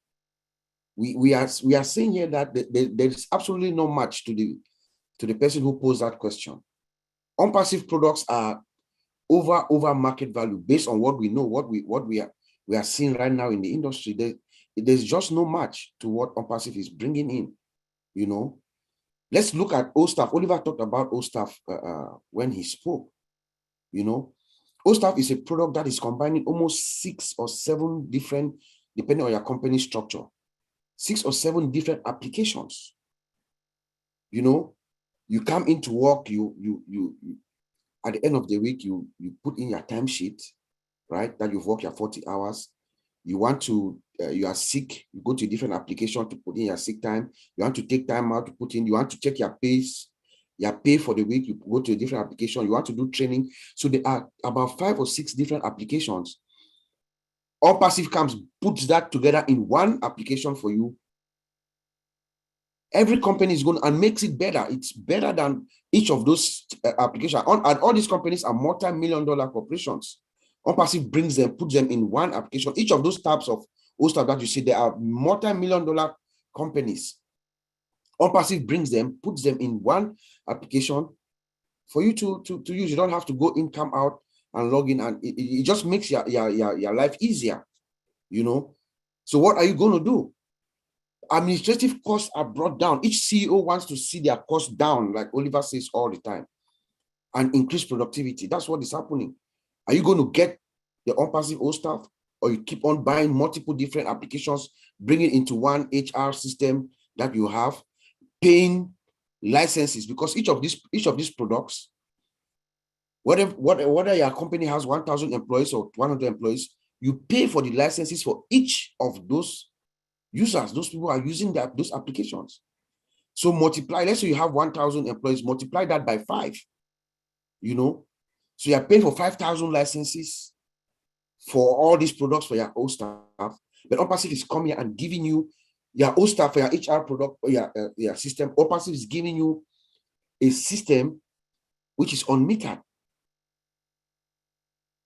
We are saying here that there is absolutely no match to the person who posed that question. Unpassive products are over market value based on what we know, what we are seeing right now in the industry. There's just no match to what Unpassive is bringing in. You know, let's look at OSTAF. Oliver talked about OSTAF when he spoke. You know, OSTAF is a product that is combining almost 6 or 7 different, depending on your company structure, 6 or 7 different applications. You know, you come into work, you at the end of the week, you put in your timesheet, right? That you've worked your 40 hours. You want to, you are sick, you go to a different application to put in your sick time. You want to take time out to put in, you want to check your pay for the week, you go to a different application. You want to do training. So there are about 5 or 6 different applications. Unpassive comes, puts that together in one application for you. Every company is going and makes it better. It's better than each of those applications. And all these companies are multi-million-dollar corporations. Unpassive brings them, puts them in one application. Each of those types of OSTAF that you see, there are multi-million-dollar companies. Unpassive brings them, puts them in one application for you to use. You don't have to go in, come out, and log in, and it just makes your life easier. You know. So what are you going to do? Administrative costs are brought down. Each CEO wants to see their costs down, like Oliver says all the time, and increase productivity. That's what is happening. Are you going to get the Unpassive OSTAF, or you keep on buying multiple different applications, bring it into one HR system that you have, paying licenses? Because each of these products, whether your company has 1,000 employees or 100 employees, you pay for the licenses for each of those users. Those people are using those applications. So multiply, let's say you have 1,000 employees, multiply that by 5, you know. So you're paying for 5,000 licenses for all these products for your OSTAF. But Unpassive is coming and giving you your OSTAF for your HR product, or your system. Unpassive is giving you a system which is unmetered.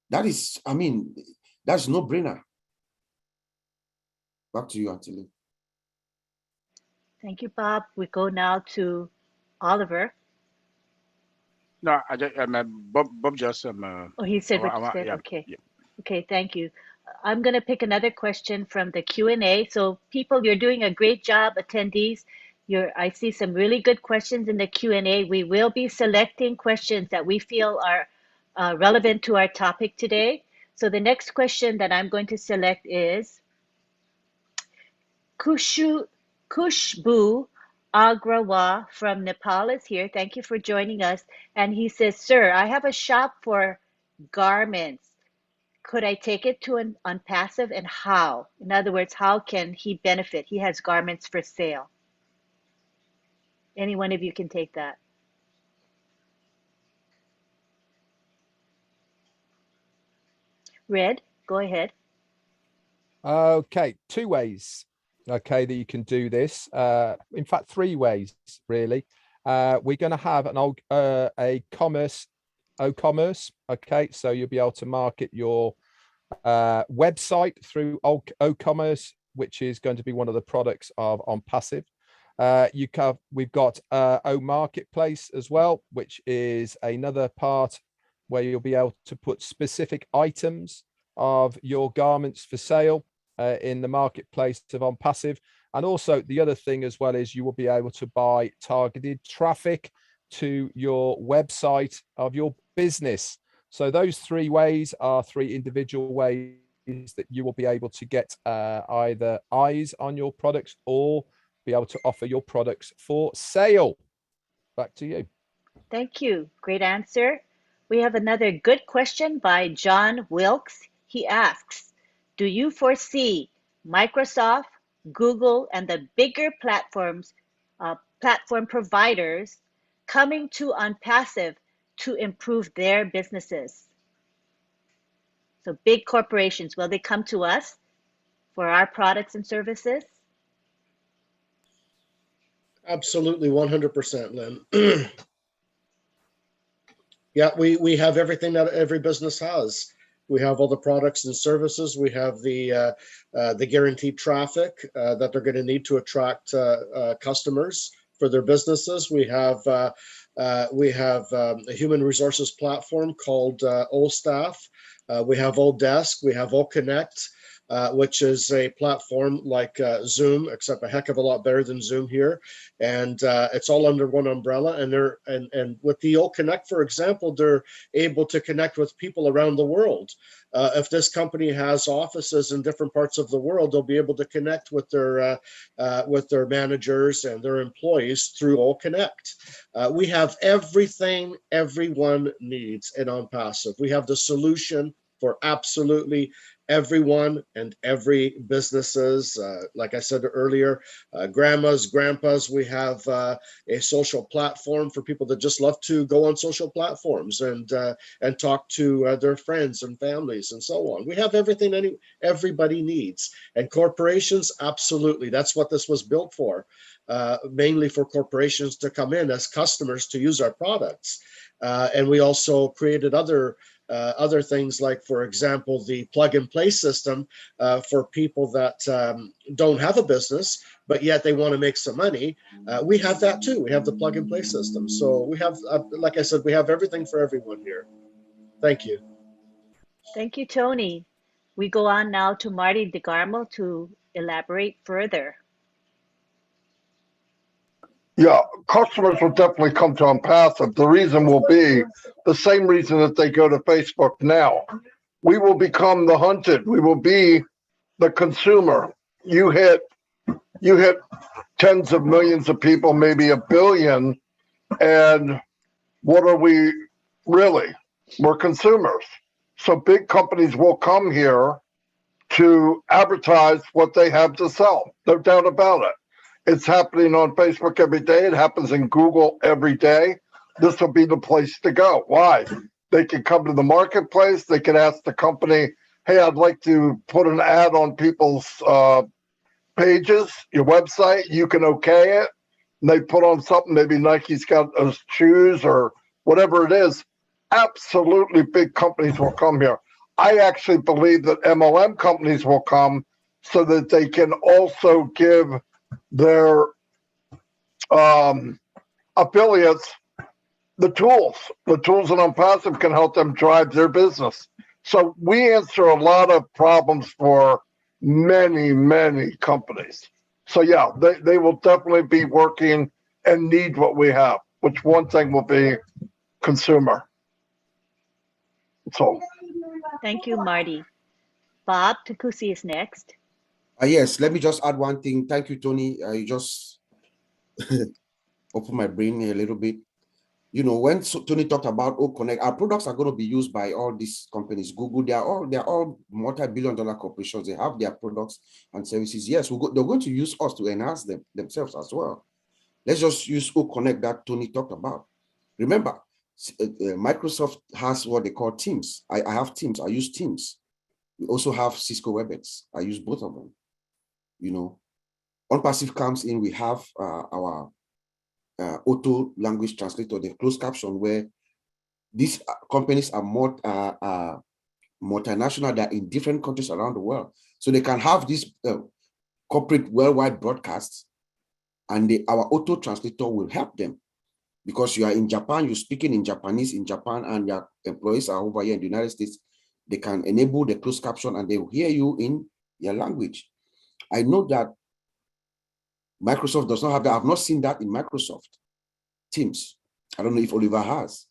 That is, I mean, that's no brainer. Back to you, Antili. Thank you, Bob. We go now to Oliver. No, I just, Bob just Oh, he said what you said. yeah, Okay. yeah. Okay, thank you. I'm going to pick another question from the Q&A. So people, you're doing a great job, attendees. I see some really good questions in the Q&A. We will be selecting questions that we feel are relevant to our topic today. So the next question that I'm going to select is Kushbu Agrawal from Nepal is here. Thank you for joining us. And he says, sir, I have a shop for garments. Could I take it to an Unpassive, and how? In other words, how can he benefit? He has garments for sale. Any one of you can take that. Red, go ahead. Okay, 2 ways, okay, that you can do this. In fact, 3 ways, really. We're going to have a commerce, o-commerce, okay, so you'll be able to market your website through o-commerce, which is going to be one of the products of Unpassive. We've got o-marketplace as well, which is another part where you'll be able to put specific items of your garments for sale in the marketplace of Unpassive. And also the other thing as well is you will be able to buy targeted traffic to your website of your business. So those 3 ways are 3 individual ways that you will be able to get either eyes on your products or be able to offer your products for sale. Back to you. Thank you. Great answer. We have another good question by John Wilkes. He asks, do you foresee Microsoft, Google, and the bigger platform providers coming to Unpassive to improve their businesses? So big corporations, will they come to us for our products and services? Absolutely, 100%, Lynn. Yeah, we have everything that every business has. We have all the products and services. We have the guaranteed traffic that they're going to need to attract customers for their businesses. We have a human resources platform called OStaff. We have ODesk. We have OConnect, which is a platform like Zoom, except a heck of a lot better than Zoom here. And it's all under one umbrella. And with the OConnect, for example, they're able to connect with people around the world. If this company has offices in different parts of the world, they'll be able to connect with their managers and their employees through OConnect. We have everything everyone needs in OnPassive. We have the solution for absolutely everyone and every businesses. Like I said earlier, grandmas, grandpas, we have a social platform for people that just love to go on social platforms and talk to their friends and families and so on. We have everything everybody needs. And corporations, absolutely. That's what this was built for, mainly for corporations to come in as customers to use our products. And we also created other things like, for example, the plug and play system for people that don't have a business, but yet they want to make some money. We have that too. We have the plug and play system. So we have, like I said, we have everything for everyone here. Thank you. Thank you, Tony. We go on now to Marty DeGarmo to elaborate further. Yeah, customers will definitely come to OnPassive. The reason will be the same reason that they go to Facebook now. We will become the hunted. We will be the consumer. You hit tens of millions of people, maybe a billion, and what are we really? We're consumers. So big companies will come here to advertise what they have to sell. No doubt about it. It's happening on Facebook every day. It happens in Google every day. This will be the place to go. Why? They can come to the marketplace. They can ask the company, hey, I'd like to put an ad on people's pages, your website. You can okay it. And they put on something, maybe Nike's got shoes or whatever it is. Absolutely big companies will come here. I actually believe that MLM companies will come so that they can also give their affiliates the tools. The tools in OnPassive can help them drive their business. So we answer a lot of problems for many, many companies. So yeah, they will definitely be working and need what we have, which one thing will be consumer. So Thank you, Marty. Bob Takusi is next. Yes, let me just add one thing. Thank you, Tony. You just opened my brain a little bit. You know, when Tony talked about OConnect, our products are going to be used by all these companies. Google, they're all multi-billion-dollar corporations. They have their products and services. Yes, they're going to use us to enhance themselves as well. Let's just use OConnect that Tony talked about. Remember, Microsoft has what they call Teams. I have Teams. I use Teams. We also have Cisco WebEx. I use both of them. You know, OnPassive comes in, we have our auto language translator, the closed caption, where these companies are multinational, they're in different countries around the world. So they can have this corporate worldwide broadcasts, and our auto translator will help them. Because you are in Japan, you're speaking in Japanese in Japan, and your employees are over here in the United States, they can enable the closed caption and they will hear you in your language. I know that Microsoft does not have that. I've not seen that in Microsoft Teams. I don't know if Oliver has.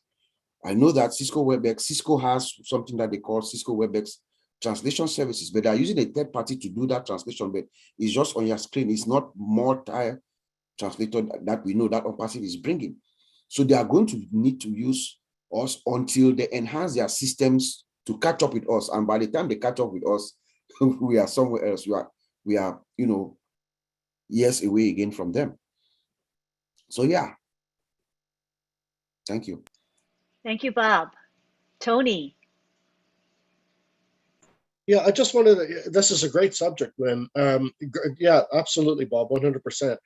I know that Cisco has something that they call Cisco WebEx translation services, but they're using a third party to do that translation, but it's just on your screen. It's not multi-translator that we know that OnPassive is bringing. So they are going to need to use us until they enhance their systems to catch up with us. And by the time they catch up with us, we are somewhere else. We are, you know, years away again from them. So yeah. Thank you. Thank you, Bob. Tony. Yeah, I just wanted to, this is a great subject, Lynn. Yeah, absolutely, Bob, 100%.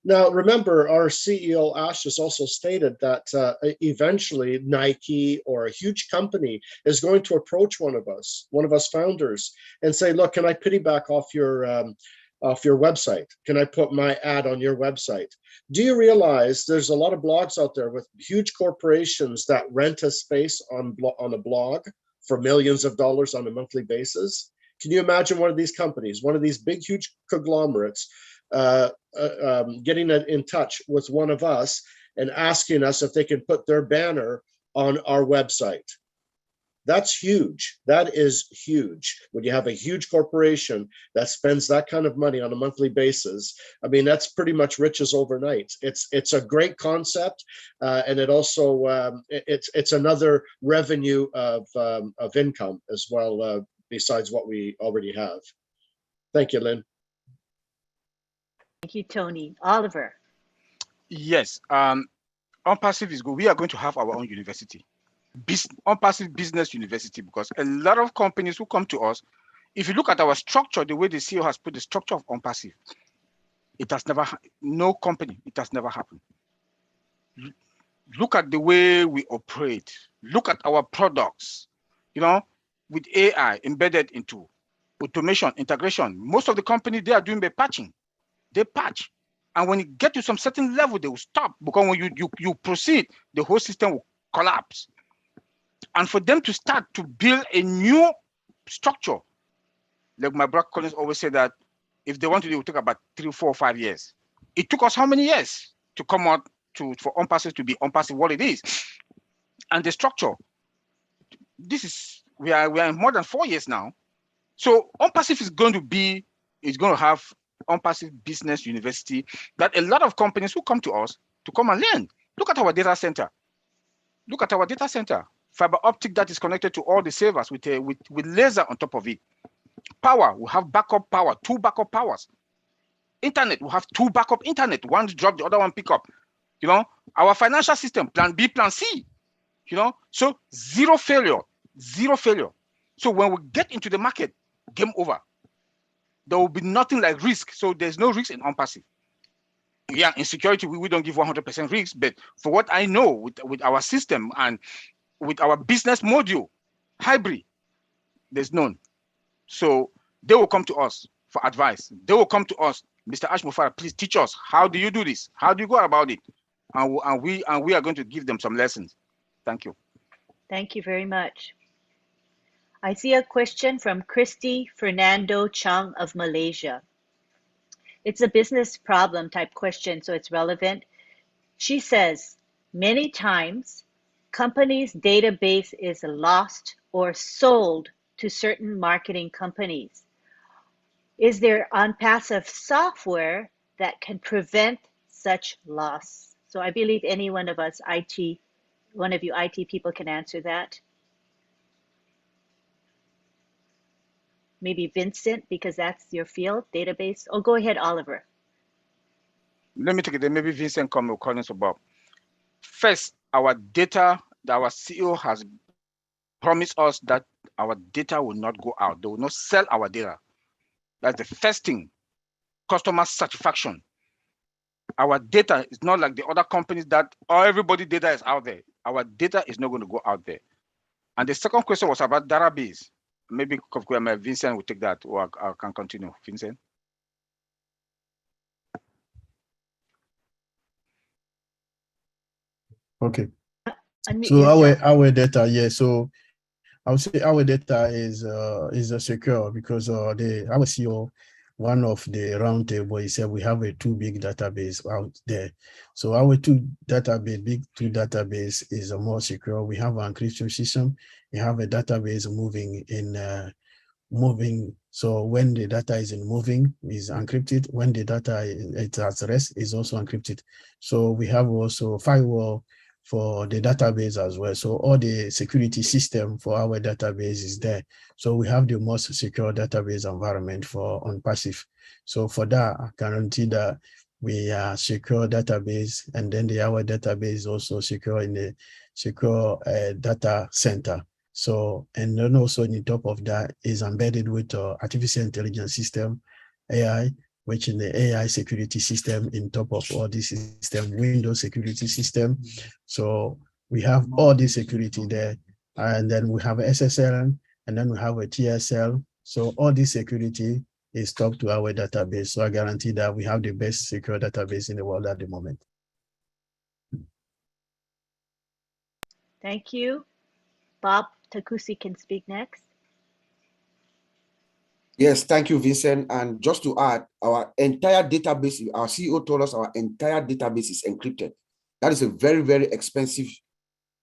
Now, remember, our CEO, Ash, has also stated that eventually Nike or a huge company is going to approach one of us founders, and say, look, can I piggyback off your website? Can I put my ad on your website? Do you realize there's a lot of blogs out there with huge corporations that rent a space on a blog for millions of dollars on a monthly basis? Can you imagine one of these companies, one of these big, huge conglomerates, getting in touch with one of us and asking us if they can put their banner on our website? That's huge. That is huge. When you have a huge corporation that spends that kind of money on a monthly basis, I mean, that's pretty much riches overnight. It's a great concept, and it also it's another revenue of income as well, besides what we already have. Thank you, Lynn. Thank you, Tony. Oliver. Yes, OnPassive is good. We are going to have our own university. OnPassive Business University, because a lot of companies who come to us, if you look at our structure, the way the CEO has put the structure of OnPassive, it has never, no company, it has never happened. Look at the way we operate. Look at our products, you know, with AI embedded into automation, integration. Most of the companies, they are doing the patching. They patch. And when you get to some certain level, they will stop, because when you proceed, the whole system will collapse. And for them to start to build a new structure, like my brother Collins always said, that if they want to do it, it will take about 3, 4, 5 years. It took us how many years to come out for OnPassive to be OnPassive what it is? And the structure, this is, we are in more than 4 years now. So OnPassive is going to have OnPassive Business University, that a lot of companies who come to us to come and learn. Look at our data center. Look at our data center. Fiber optic that is connected to all the servers with laser on top of it. Power, we have backup power, 2 backup powers. Internet, we have 2 backup internet. One drop, the other one pick up. You know, our financial system, plan B, plan C. You know, so zero failure, zero failure. So when we get into the market, game over. There will be nothing like risk. So there's no risk in OnPassive. Yeah, in security, we don't give 100% risk, but for what I know with our system and with our business module, hybrid, there's none. So they will come to us for advice. They will come to us, Mr. Ash Mufara, please teach us, how do you do this? How do you go about it? And we are going to give them some lessons. Thank you. Thank you very much. I see a question from Christy Fernando Chung of Malaysia. It's a business problem type question, so it's relevant. She says, many times, companies' database is lost or sold to certain marketing companies. Is there OnPassive software that can prevent such loss? So I believe any one of us one of you IT people can answer that. Maybe Vincent, because that's your field, database. Oh, go ahead, Oliver. Let me take it. Maybe Vincent come with comments about. First, our data, our CEO has promised us that our data will not go out. They will not sell our data. That's the first thing. Customer satisfaction. Our data is not like the other companies that everybody's data is out there. Our data is not going to go out there. And the second question was about database. Maybe Vincent will take that, or I can continue. Vincent. Okay. So our data, yeah. So I would say our data is secure because our CEO, one of the roundtable, he said we have a 2 big database out there. So our big 2 database is more secure. We have an encryption system. We have a database moving. So when the data is moving, is encrypted. When the data is at rest, is also encrypted. So we have also firewall for the database as well. So all the security system for our database is there. So we have the most secure database environment for OnPassive. So for that, I guarantee that we are secure database, and then our database is also secure in the secure data center. So, and then also on top of that is embedded with artificial intelligence system, AI, which in the AI security system in top of all this system, Windows security system. So we have all this security there. And then we have SSL, and then we have a TSL. So all this security is talked to our database. So I guarantee that we have the best secure database in the world at the moment. Thank you. Bob Takusi can speak next. Yes, thank you, Vincent. And just to add, our entire database, our CEO told us our entire database is encrypted. That is a very, very expensive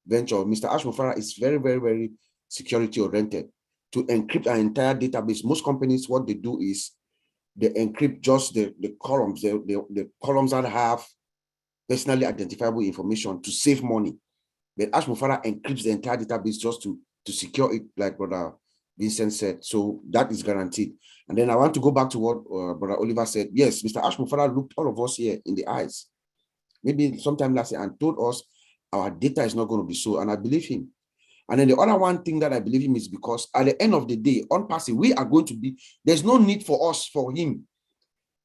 venture. Mr. Ash Mufarah is very, very, very security oriented. To encrypt our entire database, most companies, what they do is they encrypt just the columns, the columns that have personally identifiable information to save money. But Ash Mufarah encrypts the entire database just to secure it, like Brother Vincent said. So that is guaranteed. And then I want to go back to what Brother Oliver said. Yes, Mr. Ash Mufarah looked all of us here in the eyes, maybe sometime last year, and told us our data is not going to be so, and I believe him. And then the other one thing that I believe him is because at the end of the day, on passive, we are going to be, there's no need for us, for him.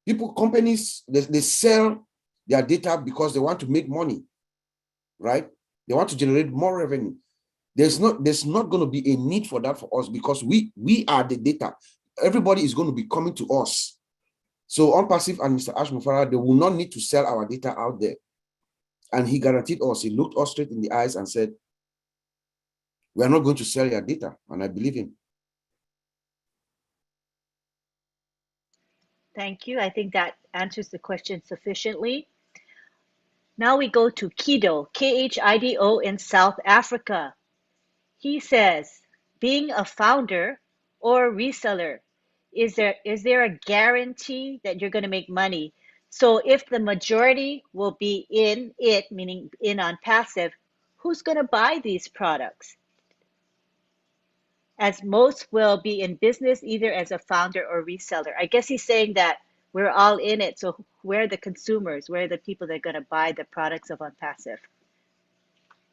People, companies, they sell their data because they want to make money, right? They want to generate more revenue. There's not going to be a need for that for us because we are the data. Everybody is going to be coming to us. So on passive and Mr. Ash Mufarah, they will not need to sell our data out there. And he guaranteed us, he looked us straight in the eyes and said, we are not going to sell your data. And I believe him. Thank you. I think that answers the question sufficiently. Now we go to Kido, K-H-I-D-O in South Africa. He says, being a founder or reseller, is there a guarantee that you're going to make money? So if the majority will be in it, meaning in on passive, who's going to buy these products? As most will be in business either as a founder or reseller. I guess he's saying that we're all in it. So where are the consumers? Where are the people that are going to buy the products of OnPassive?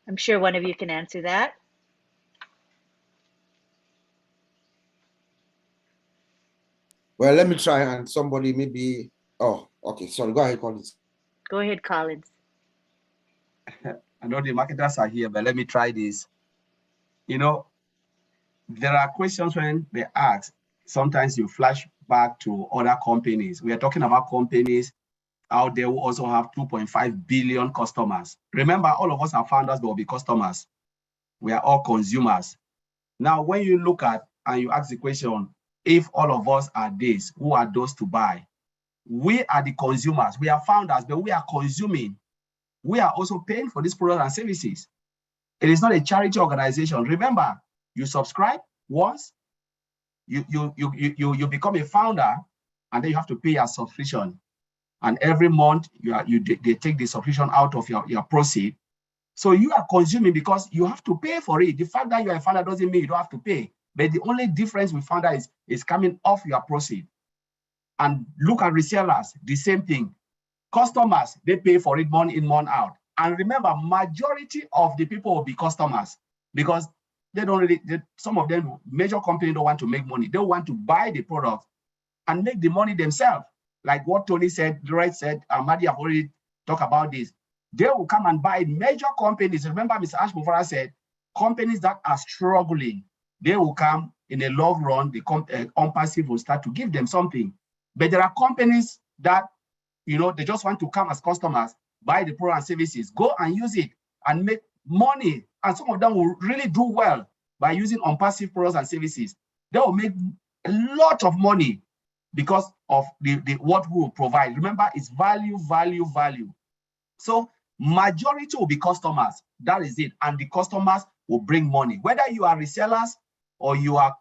I'm sure one of you can answer that. Well, let me try, and somebody maybe, oh, okay, sorry, go ahead, Collins. Go ahead, Collins. I know the marketers are here, but let me try this. You know, there are questions when they ask, sometimes you flash back to other companies. We are talking about companies out there who also have 2.5 billion customers. Remember, all of us are founders, but will be customers. We are all consumers. Now, when you look at and you ask the question, if all of us are this, who are those to buy? We are the consumers. We are founders, but we are consuming. We are also paying for these products and services. It is not a charity organization. Remember, you subscribe once, you become a founder, and then you have to pay your subscription. And every month, they take the subscription out of your proceed. So you are consuming because you have to pay for it. The fact that you are a founder doesn't mean you don't have to pay. But the only difference with founder is coming off your proceed. And look at resellers, the same thing. Customers, they pay for it month in, month out. And remember, majority of the people will be customers because they don't really, some of them, major companies don't want to make money. They want to buy the product and make the money themselves. Like what Tony said, Lloyd said, Mahdi have already talked about this. They will come and buy major companies. Remember, Mr. Ash Mufarah said, companies that are struggling, they will come in a long run, the OnPassive will start to give them something. But there are companies that, they just want to come as customers, buy the product and services, go and use it and make money. And some of them will really do well by using OnPassive products and services. They will make a lot of money because of what we will provide. Remember, it's value, value, value. So majority will be customers. That is it. And the customers will bring money. Whether you are resellers or you are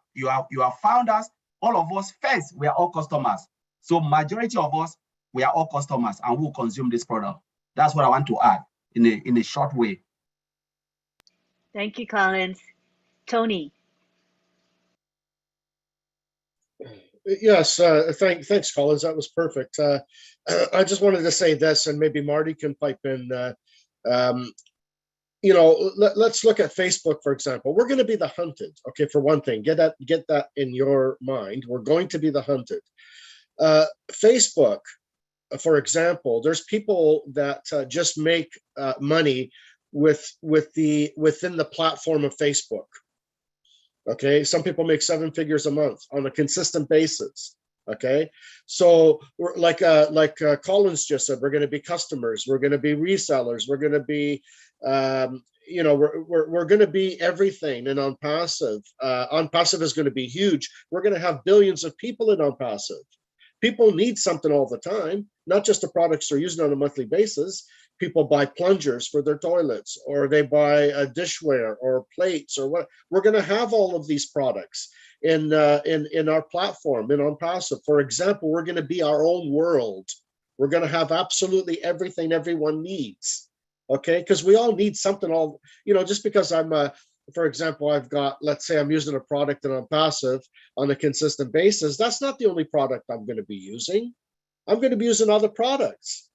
founders, all of us first, we are all customers. So majority of us, we are all customers and will consume this product. That's what I want to add in a short way. Thank you, Collins. Tony. Yes, thanks, Collins. That was perfect. I just wanted to say this, and maybe Marty can pipe in. let's look at Facebook, for example. We're going to be the hunted. Okay, for one thing, get that in your mind. We're going to be the hunted. Facebook, for example, there's people that just make money within the platform of Facebook. Okay, some people make 7 figures a month on a consistent basis. Okay, so we're like Collins just said, we're going to be customers, we're going to be resellers, we're going to be we're going to be everything. And on passive is going to be huge. We're going to have billions of people in on passive. People need something all the time, not just the products they're using on a monthly basis. People buy plungers for their toilets, or they buy a dishware or plates or what. We're going to have all of these products in our platform, in on passive. For example, we're going to be our own world. We're going to have absolutely everything everyone needs. Okay, because we all need something. Just because for example, I've got, let's say I'm using a product and I'm passive on a consistent basis. That's not the only product I'm going to be using. I'm going to be using other products.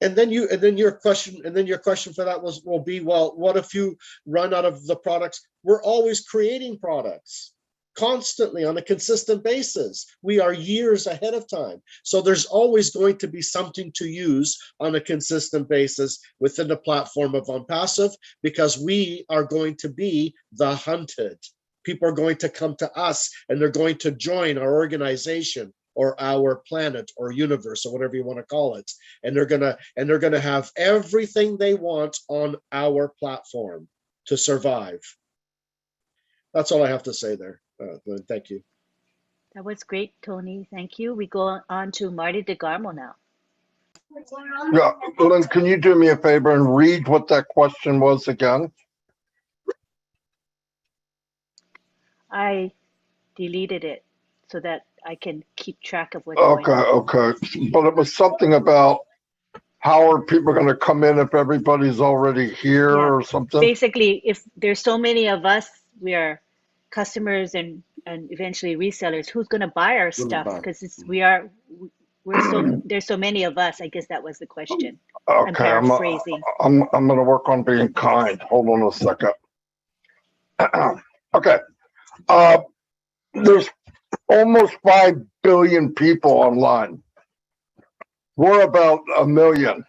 And then your question for that will be, well, what if you run out of the products? We're always creating products constantly on a consistent basis. We are years ahead of time. So there's always going to be something to use on a consistent basis within the platform of OnPassive, because we are going to be the hunted. People are going to come to us and they're going to join our organization or our planet or universe or whatever you want to call it. And they're gonna have everything they want on our platform to survive. That's all I have to say there. Thank you. That was great, Tony. Thank you. We go on to Marty DeGarmo now. Yeah, Lynn, can you do me a favor and read what that question was again? I deleted it so that I can keep track of what's going on. Okay. But it was something about how are people going to come in if everybody's already here or something? Basically, if there's so many of us, we are customers and eventually resellers, who's going to buy our stuff? Because there's so many of us. I guess that was the question. Okay, I'm paraphrasing. I'm going to work on being kind. Hold on a second. Okay. There's almost 5 billion people online. We're about 1 million.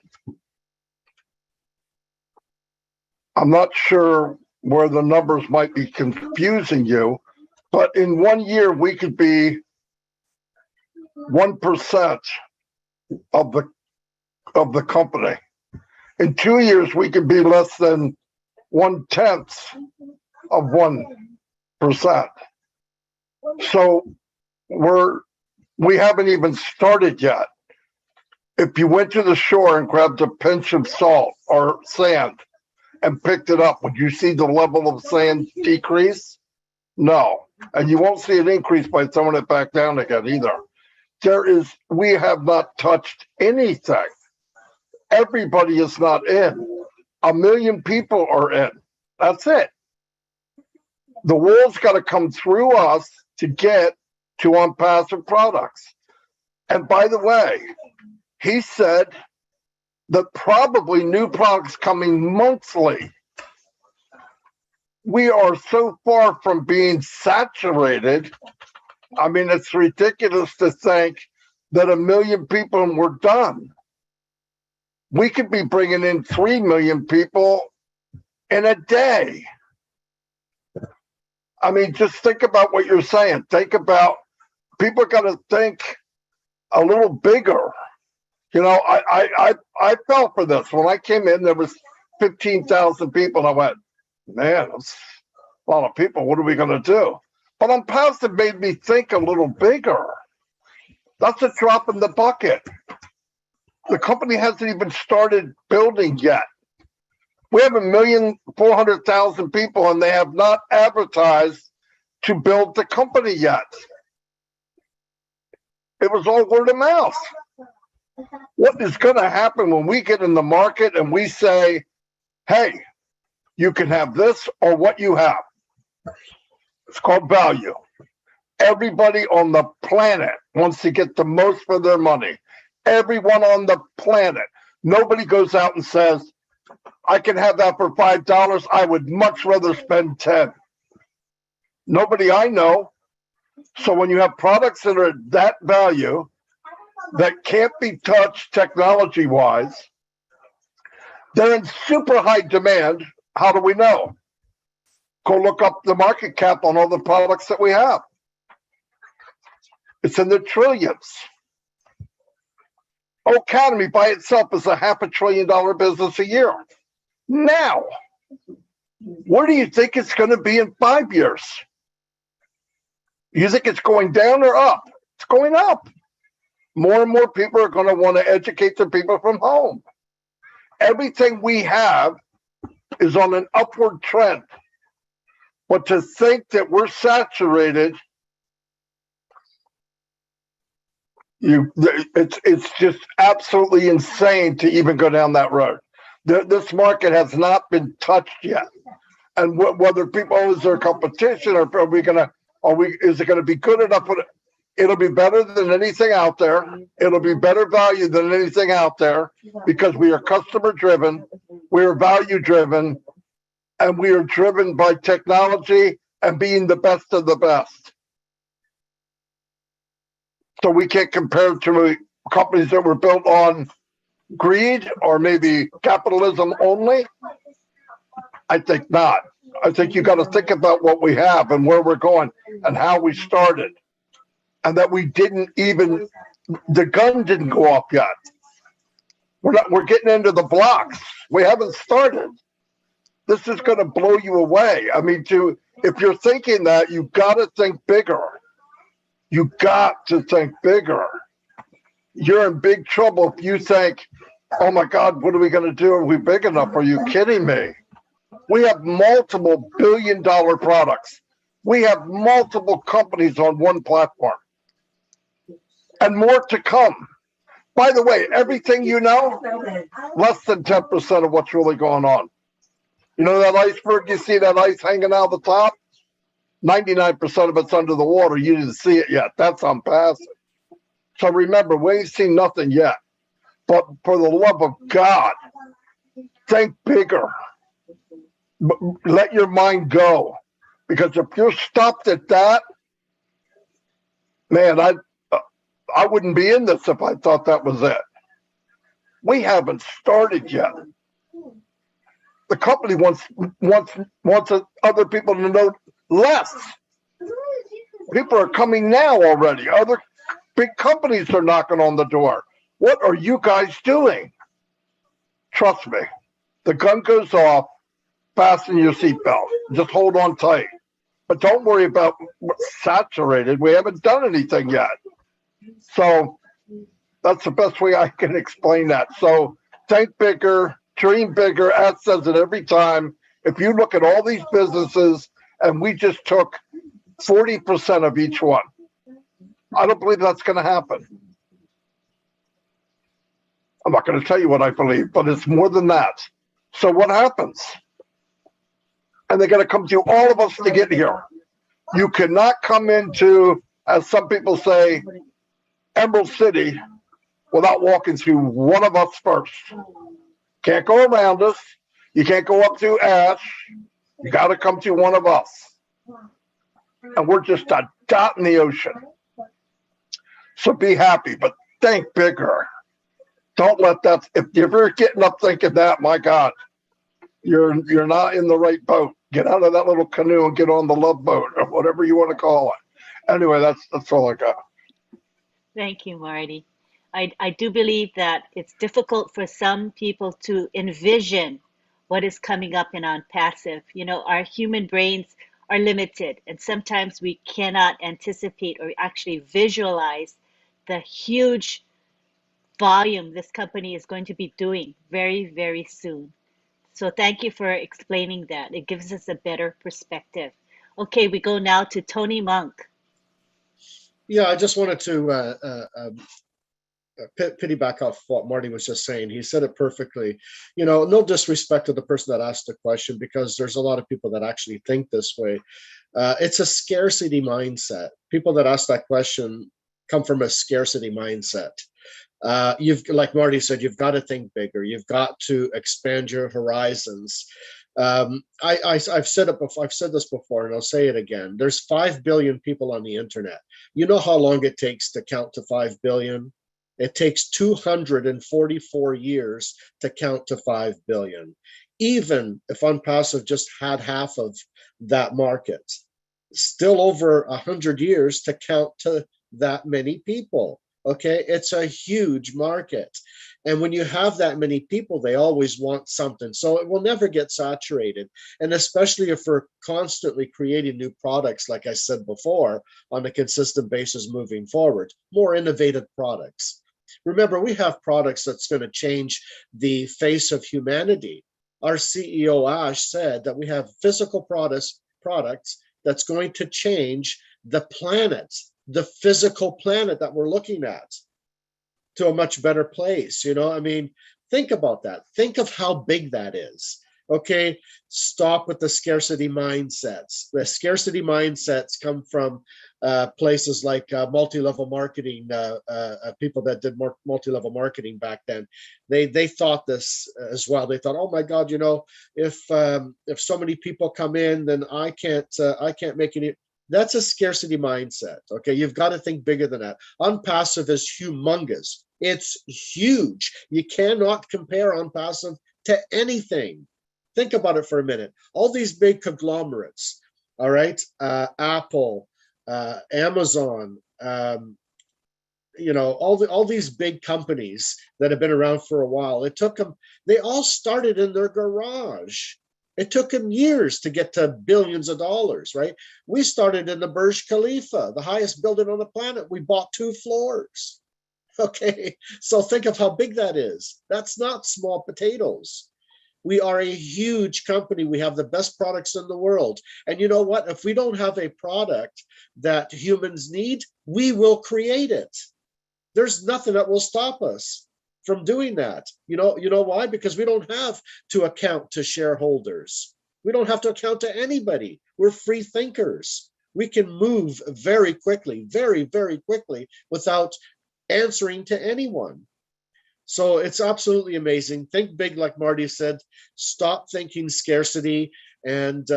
I'm not sure where the numbers might be confusing you, but in 1 year, we could be 1% of the company. In 2 years, we could be less than 1/10 of 1%. So we haven't even started yet. If you went to the shore and grabbed a pinch of salt or sand and picked it up, would you see the level of sand decrease? No. And you won't see it increase by throwing it back down again either. We have not touched anything. Everybody is not in. 1 million people are in. That's it. The world's got to come through us to get to OnPassive products. And by the way, he said that probably new products coming monthly. We are so far from being saturated. I mean, it's ridiculous to think that 1 million people and we're done. We could be bringing in 3 million people in a day. I mean, just think about what you're saying. Think about, people got to think a little bigger. You know, I fell for this. When I came in, there was 15,000 people. And I went, man, that's a lot of people. What are we going to do? But OnPassive made me think a little bigger. That's a drop in the bucket. The company hasn't even started building yet. We have 1,400,000 people and they have not advertised to build the company yet. It was all word of mouth. What is going to happen when we get in the market and we say, hey, you can have this or what you have? It's called value. Everybody on the planet wants to get the most for their money. Everyone on the planet. Nobody goes out and says, I can have that for $5. I would much rather spend 10. Nobody I know. So when you have products that are at that value that can't be touched technology wise, they're in super high demand. How do we know? Go look up the market cap on all the products that we have. It's in the trillions. Academy by itself is a $500 billion business a year. Now, where do you think it's going to be in 5 years? You think it's going down or up? It's going up. More and more people are going to want to educate their people from home. Everything we have is on an upward trend. But to think that we're saturated, it's just absolutely insane to even go down that road. This market has not been touched yet. And whether people, is there competition, or is it going to be good enough? It'll be better than anything out there. It'll be better value than anything out there, because we are customer driven, we are value driven, and we are driven by technology and being the best of the best. So we can't compare to companies that were built on greed or maybe capitalism only. I think not. I think you got to think about what we have and where we're going and how we started, and that we didn't even, the gun didn't go off yet. We're getting into the blocks. We haven't started. This is going to blow you away. I mean, if you're thinking that, you've got to think bigger. You got to think bigger. You're in big trouble if you think, oh my God, what are we going to do? Are we big enough? Are you kidding me? We have multiple billion-dollar products. We have multiple companies on one platform, and more to come. By the way, everything you know, less than 10% of what's really going on. You know that iceberg, you see that ice hanging out the top? 99% of it's under the water. You didn't see it yet. That's on passing. So remember, we ain't seen nothing yet. But for the love of God, think bigger. Let your mind go. Because if you're stopped at that, man, I wouldn't be in this if I thought that was it. We haven't started yet. The company wants other people to know less. People are coming now already. Other big companies are knocking on the door. What are you guys doing? Trust me, the gun goes off, fasten your seatbelt. Just hold on tight. But don't worry about saturated. We haven't done anything yet. So that's the best way I can explain that. So think bigger, dream bigger. Ed says it every time. If you look at all these businesses and we just took 40% of each one, I don't believe that's going to happen. I'm not going to tell you what I believe, but it's more than that. So what happens? And they're going to come to all of us to get here. You cannot come into, as some people say, Emerald City without walking through one of us first. Can't go around us. You can't go up through Ash. You got to come to one of us. And we're just a dot in the ocean. So be happy, but think bigger. Don't let that, if you're getting up thinking that, my God, you're not in the right boat. Get out of that little canoe and get on the love boat, or whatever you want to call it. Anyway, that's all I got. Thank you, Marty. I do believe that it's difficult for some people to envision what is coming up in on passive. You know, our human brains are limited, and sometimes we cannot anticipate or actually visualize the huge volume this company is going to be doing very, very soon. So thank you for explaining that. It gives us a better perspective. Okay, we go now to Tony Monk. Yeah, I just wanted to piggyback off what Marty was just saying. He said it perfectly. You know, no disrespect to the person that asked the question, because there's a lot of people that actually think this way. It's a scarcity mindset. People that ask that question come from a scarcity mindset. You've, like Marty said, you've got to think bigger. You've got to expand your horizons. I've said it before. I've said this before, and I'll say it again. There's 5 billion people on the internet. You know how long it takes to count to 5 billion? It takes 244 years to count to 5 billion. Even if Unpassive just had half of that market, still over 100 years to count to that many people. Okay, it's a huge market. And when you have that many people, they always want something. So it will never get saturated. And especially if we're constantly creating new products, like I said before, on a consistent basis moving forward, more innovative products. Remember, we have products that's going to change the face of humanity. Our CEO, Ash, said that we have physical products that's going to change the planet, the physical planet that we're looking at, to a much better place. You know, I mean, think about that. Think of how big that is. Okay, stop with the scarcity mindsets. The scarcity mindsets come from places like multi-level marketing, people that did multi-level marketing back then. They thought this as well. They thought, oh my God, you know, if so many people come in, then I can't make any. That's a scarcity mindset. Okay, you've got to think bigger than that. Unpassive is humongous. It's huge. You cannot compare Unpassive to anything. Think about it for a minute. All these big conglomerates, all right, Apple, Amazon, you know, all these big companies that have been around for a while. It took them. They all started in their garage. It took them years to get to billions of dollars, right? We started in the Burj Khalifa, the highest building on the planet. We bought 2 floors. Okay, so think of how big that is. That's not small potatoes. We are a huge company. We have the best products in the world. And you know what? If we don't have a product that humans need, we will create it. There's nothing that will stop us from doing that. You know why? Because we don't have to account to shareholders. We don't have to account to anybody. We're free thinkers. We can move very quickly, very, very quickly, without answering to anyone. So it's absolutely amazing. Think big, like Marty said. Stop thinking scarcity, and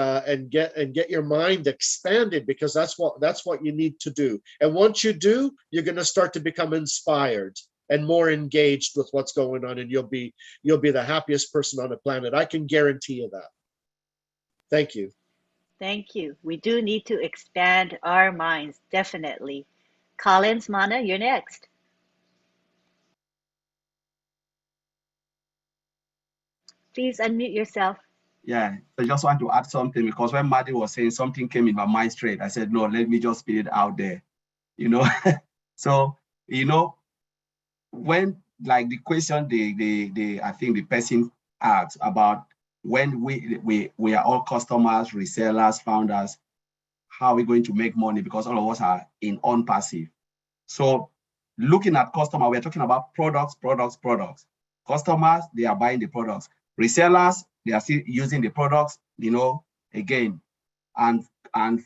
get your mind expanded, because that's what you need to do. And once you do, you're going to start to become inspired and more engaged with what's going on, and you'll be the happiest person on the planet. I can guarantee you that. Thank you. Thank you. We do need to expand our minds, definitely. Collins, Mana, you're next. Please unmute yourself. Yeah, I just want to add something, because when Marty was saying, something came in my mind straight. I said, no, let me just spit it out there, you know. So, you know, when, like, the question I think the person asked about, when we are all customers, resellers, founders, how are we going to make money? Because all of us are in Unpassive. So looking at customer, we're talking about products. Customers, they are buying the products. Resellers, they are still using the products, you know, again. And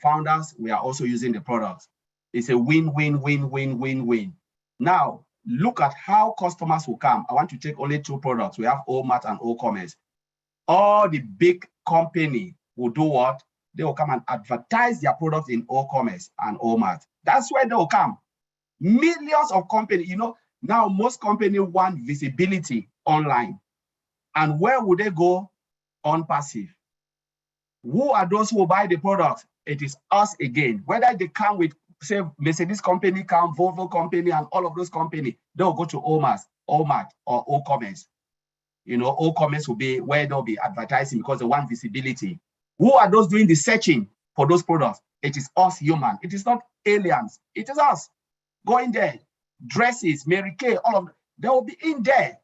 founders, we are also using the products. It's a win-win-win-win-win-win. Now, look at how customers will come. I want to take only 2 products. We have OMAT and OCommerce. All the big company will do what? They will come and advertise their products in OCommerce and OMAT. That's where they will come. Millions of companies, you know, now most companies want visibility online. And where would they go? Unpassive. Who are those who buy the products? It is us again. Whether they come with, say, Mercedes company, Volvo company, and all of those companies, they'll go to OMAT, or OCommerce. You know, OCommerce will be where they'll be advertising, because they want visibility. Who are those doing the searching for those products? It is us human. It is not aliens. It is us going there. Dresses, Mary Kay, all of them, they will be in there.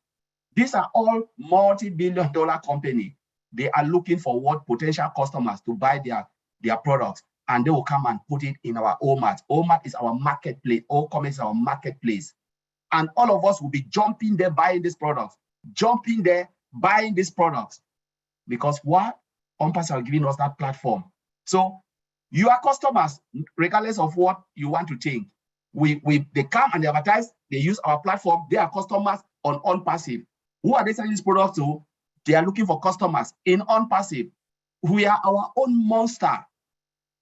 These are all multi-billion-dollar companies. They are looking for what potential customers to buy their products, and they will come and put it in our OMAT. OMAT is our marketplace. OCommerce is our marketplace. And all of us will be jumping there, buying these products, jumping there, buying these products. Because what? Unpassive are giving us that platform. So you are customers, regardless of what you want to think. they come and they advertise, they use our platform, they are customers on passive. Who are they selling this product to? They are looking for customers in on passive. We are our own monster.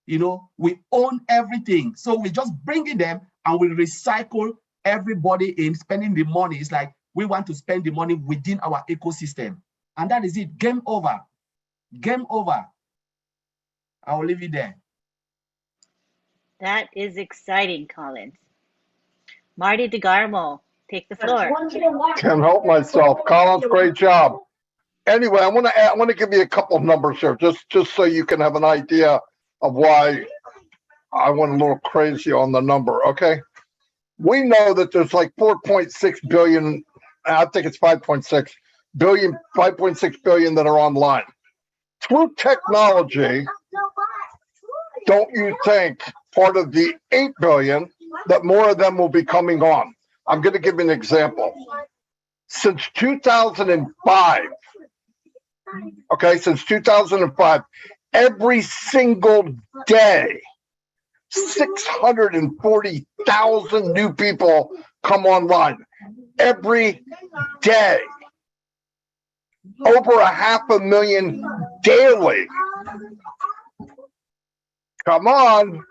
You know, we own everything. So we just bring in them and we recycle everybody in spending the money. It's like we want to spend the money within our ecosystem. And that is it. Game over. Game over. I will leave it there. That is exciting, Collins. Marty DeGarmo, take the floor. Can't help myself. Collins, great job. Anyway, I want to give you a couple of numbers here, just so you can have an idea of why I went a little crazy on the number. Okay, we know that there's like 4.6 billion. I think it's 5.6 billion, 5.6 billion that are online. Through technology, don't you think part of the 8 billion that more of them will be coming on? I'm going to give you an example. Since 2005, okay, since 2005, every single day, 640,000 new people come online. Every day. Over 500,000 daily. Come on.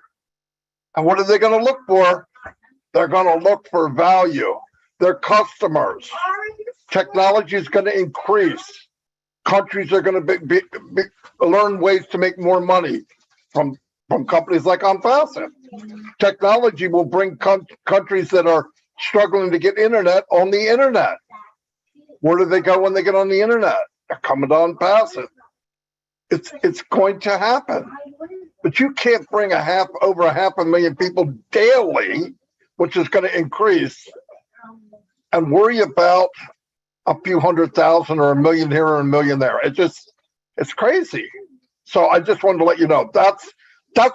And what are they going to look for? They're going to look for value. Their customers. Technology is going to increase. Countries are going to learn ways to make more money from companies like OnPassive. Technology will bring countries that are struggling to get internet on the internet. Where do they go when they get on the internet? They're coming to OnPassive. It's going to happen. But you can't bring over 500,000 people daily, which is going to increase, and worry about a few 100,000 or 1 million here or 1 million there. It's crazy. So I just wanted to let you know that's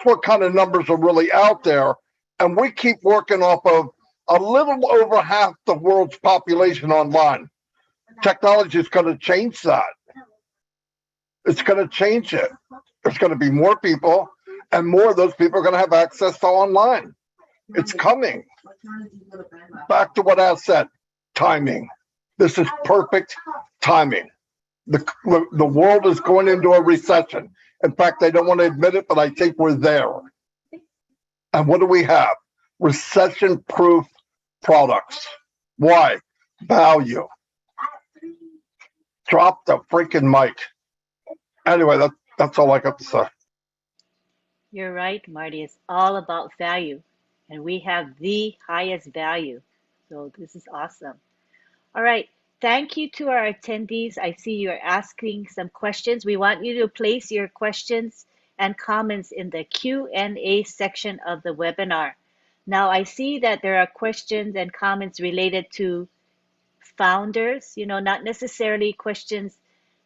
what kind of numbers are really out there. And we keep working off of a little over half the world's population online. Technology is going to change that. It's going to change it. There's going to be more people, and more of those people are going to have access to online. It's coming. Back to what I said, timing. This is perfect timing. The world is going into a recession. In fact, they don't want to admit it, but I think we're there. And what do we have? Recession-proof products. Why? Value. Drop the freaking mic. Anyway, that's all I got to say. You're right, Marty. It's all about value. And we have the highest value. So this is awesome. All right. Thank you to our attendees. I see you're asking some questions. We want you to place your questions and comments in the Q&A section of the webinar. Now, I see that there are questions and comments related to founders, not necessarily questions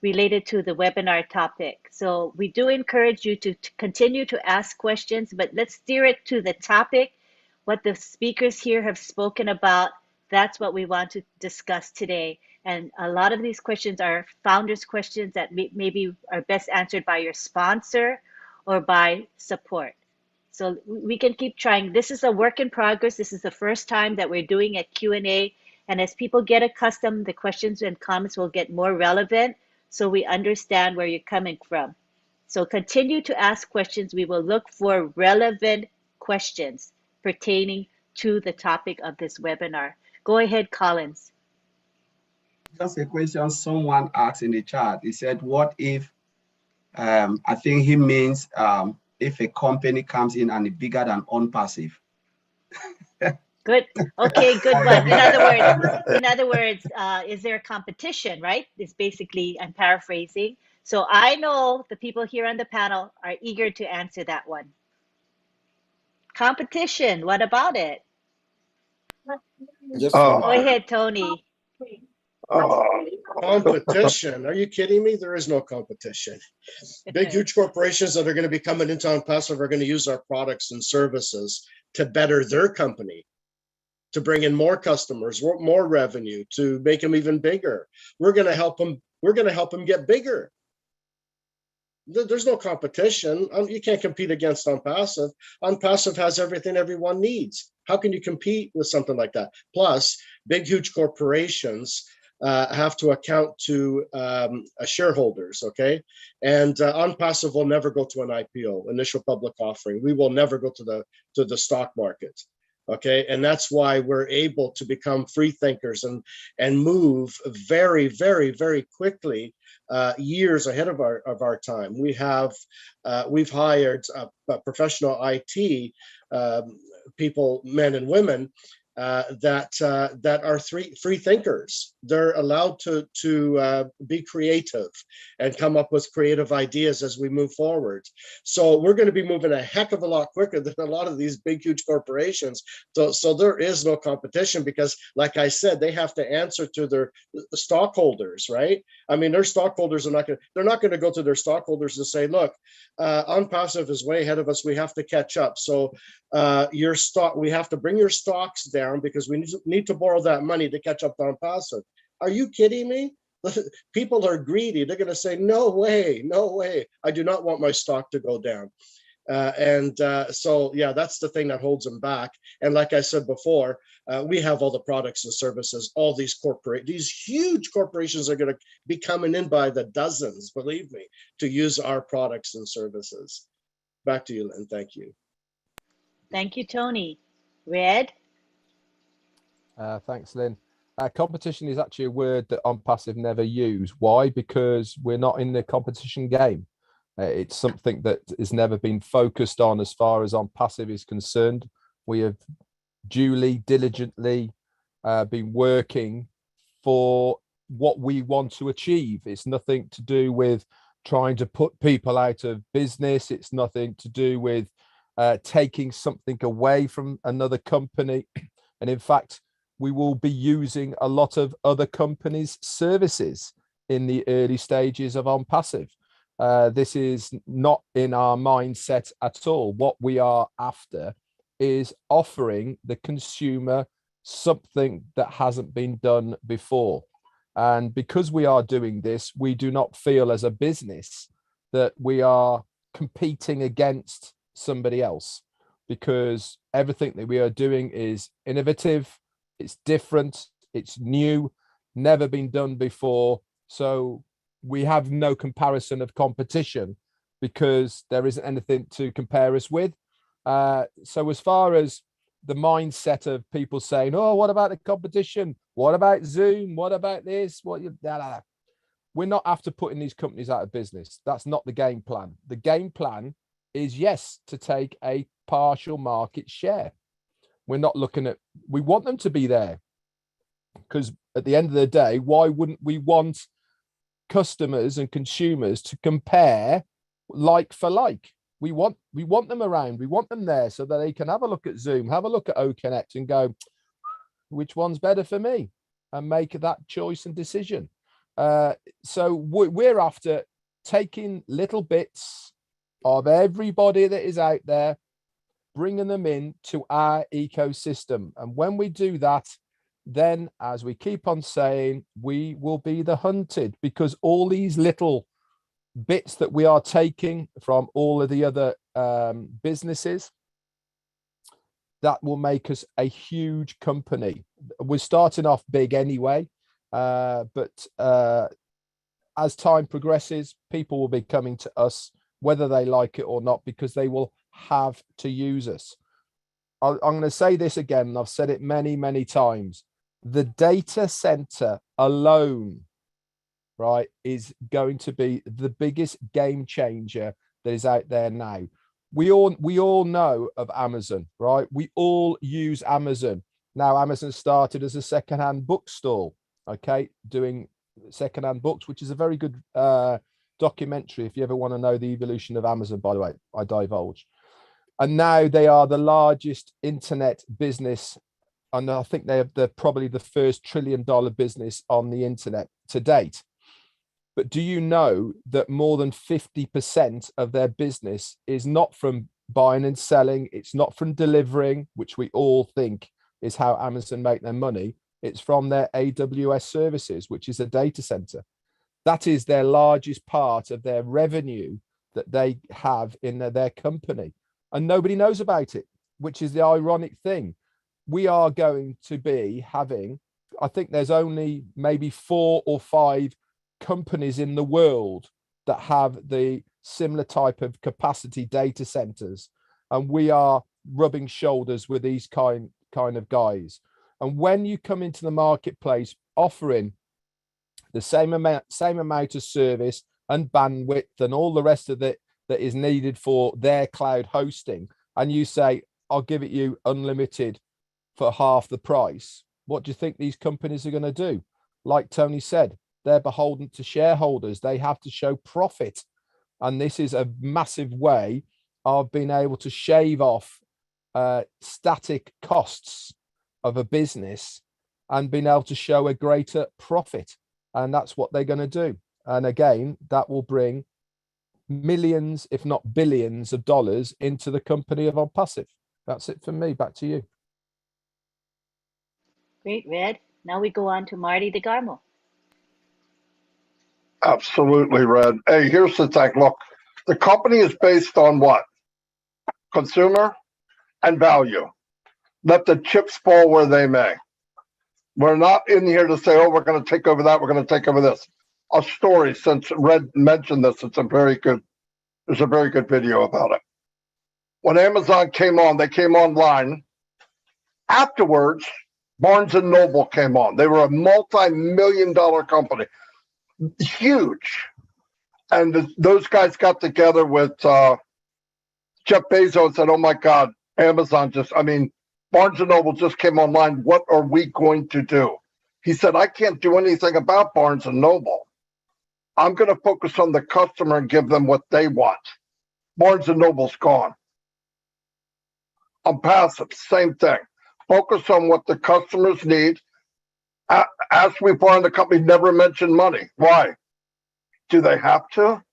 related to the webinar topic. So we do encourage you to continue to ask questions, but let's steer it to the topic. What the speakers here have spoken about, that's what we want to discuss today. And a lot of these questions are founders' questions that maybe are best answered by your sponsor or by support. So we can keep trying. This is a work in progress. This is the first time that we're doing a Q&A. And as people get accustomed, the questions and comments will get more relevant, so we understand where you're coming from. So continue to ask questions. We will look for relevant questions pertaining to the topic of this webinar. Go ahead, Collins. Just a question someone asked in the chat. He said, what if, I think he means if a company comes in and is bigger than OnPassive? Good. Okay, good one. In other words, is there a competition, right? It's basically, I'm paraphrasing. So I know the people here on the panel are eager to answer that one. Competition, what about it? Go ahead, Tony. Competition? Are you kidding me? There is no competition. Big, huge corporations that are going to be coming into OnPassive are going to use our products and services to better their company, to bring in more customers, more revenue, to make them even bigger. We're going to help them. We're going to help them get bigger. There's no competition. You can't compete against OnPassive. OnPassive has everything everyone needs. How can you compete with something like that? Plus, big, huge corporations have to account to shareholders, okay? And OnPassive will never go to an IPO, initial public offering. We will never go to the stock market, okay? And that's why we're able to become free thinkers and move very, very, very quickly, years ahead of our time. We've hired professional IT people, men and women, that are free thinkers. They're allowed to be creative and come up with creative ideas as we move forward. So we're going to be moving a heck of a lot quicker than a lot of these big, huge corporations. So there is no competition because, like I said, they have to answer to their stockholders, right? I mean, their stockholders are they're not going to go to their stockholders and say, look, OnPassive is way ahead of us. We have to catch up. So we have to bring your stocks down because we need to borrow that money to catch up on OnPassive. Are you kidding me? People are greedy. They're going to say, no way, no way. I do not want my stock to go down. So, yeah, that's the thing that holds them back. And like I said before, we have all the products and services. All these huge corporations are going to be coming in by the dozens, believe me, to use our products and services. Back to you, Lynn. Thank you. Thank you, Tony. Red? Thanks, Lynn. Competition is actually a word that OnPassive never use. Why? Because we're not in the competition game. It's something that has never been focused on as far as OnPassive is concerned. We have duly, diligently been working for what we want to achieve. It's nothing to do with trying to put people out of business. It's nothing to do with taking something away from another company. And in fact, we will be using a lot of other companies' services in the early stages of OnPassive. This is not in our mindset at all. What we are after is offering the consumer something that hasn't been done before. And because we are doing this, we do not feel as a business that we are competing against somebody else, because everything that we are doing is innovative, it's different, it's new, never been done before. So we have no comparison of competition because there isn't anything to compare us with. So as far as the mindset of people saying, oh, what about the competition? What about Zoom? What about this? We're not after putting these companies out of business. That's not the game plan. The game plan is, yes, to take a partial market share. We're not looking at, we want them to be there, because at the end of the day, why wouldn't we want customers and consumers to compare like for like? We want them around. We want them there so that they can have a look at Zoom, have a look at OTECH and go, which one's better for me, and make that choice and decision. So we're after taking little bits of everybody that is out there, bringing them in to our ecosystem. And when we do that, then, as we keep on saying, we will be the hunted, because all these little bits that we are taking from all of the other businesses, that will make us a huge company. We're starting off big anyway, but as time progresses, people will be coming to us, whether they like it or not, because they will have to use us. I'm going to say this again, and I've said it many, many times. The data center alone, right, is going to be the biggest game changer that is out there now. We all know of Amazon, right? We all use Amazon. Now, Amazon started as a secondhand bookstore, okay, doing secondhand books, which is a very good documentary if you ever want to know the evolution of Amazon. By the way, I divulge. And now they are the largest internet business, and I think they're probably the first $1 trillion business on the internet to date. But do you know that more than 50% of their business is not from buying and selling? It's not from delivering, which we all think is how Amazon make their money. It's from their AWS services, which is a data center. That is their largest part of their revenue, that they have in their company, and nobody knows about it, which is the ironic thing. We are going to be having, I think there's only maybe 4 or 5 companies in the world that have the similar type of capacity data centers, and we are rubbing shoulders with these kind of guys. And when you come into the marketplace offering the same amount of service and bandwidth and all the rest of it that is needed for their cloud hosting, and you say, I'll give it you unlimited for half the price, what do you think these companies are going to do? Like Tony said, they're beholden to shareholders. They have to show profit. And this is a massive way of being able to shave off static costs of a business and being able to show a greater profit. And that's what they're going to do. And again, that will bring millions, if not billions of dollars into the company of OnPassive. That's it for me. Back to you. Great, Red. Now we go on to Marty DeGarmo. Absolutely, Red. Hey, here's the thing. Look, the company is based on what? Consumer and value. Let the chips fall where they may. We're not in here to say, oh, we're going to take over that, we're going to take over this. A story, since Red mentioned this, there's a very good video about it. When Amazon came on, they came online. Afterwards, Barnes & Noble came on. They were a multi-million-dollar company. Huge. And those guys got together with Jeff Bezos and said, oh my God, Amazon Barnes & Noble just came online. What are we going to do? He said, I can't do anything about Barnes & Noble. I'm going to focus on the customer and give them what they want. Barnes & Noble's gone. OnPassive, same thing. Focus on what the customers need. As we brought in the company, never mention money. Why? Do they have to?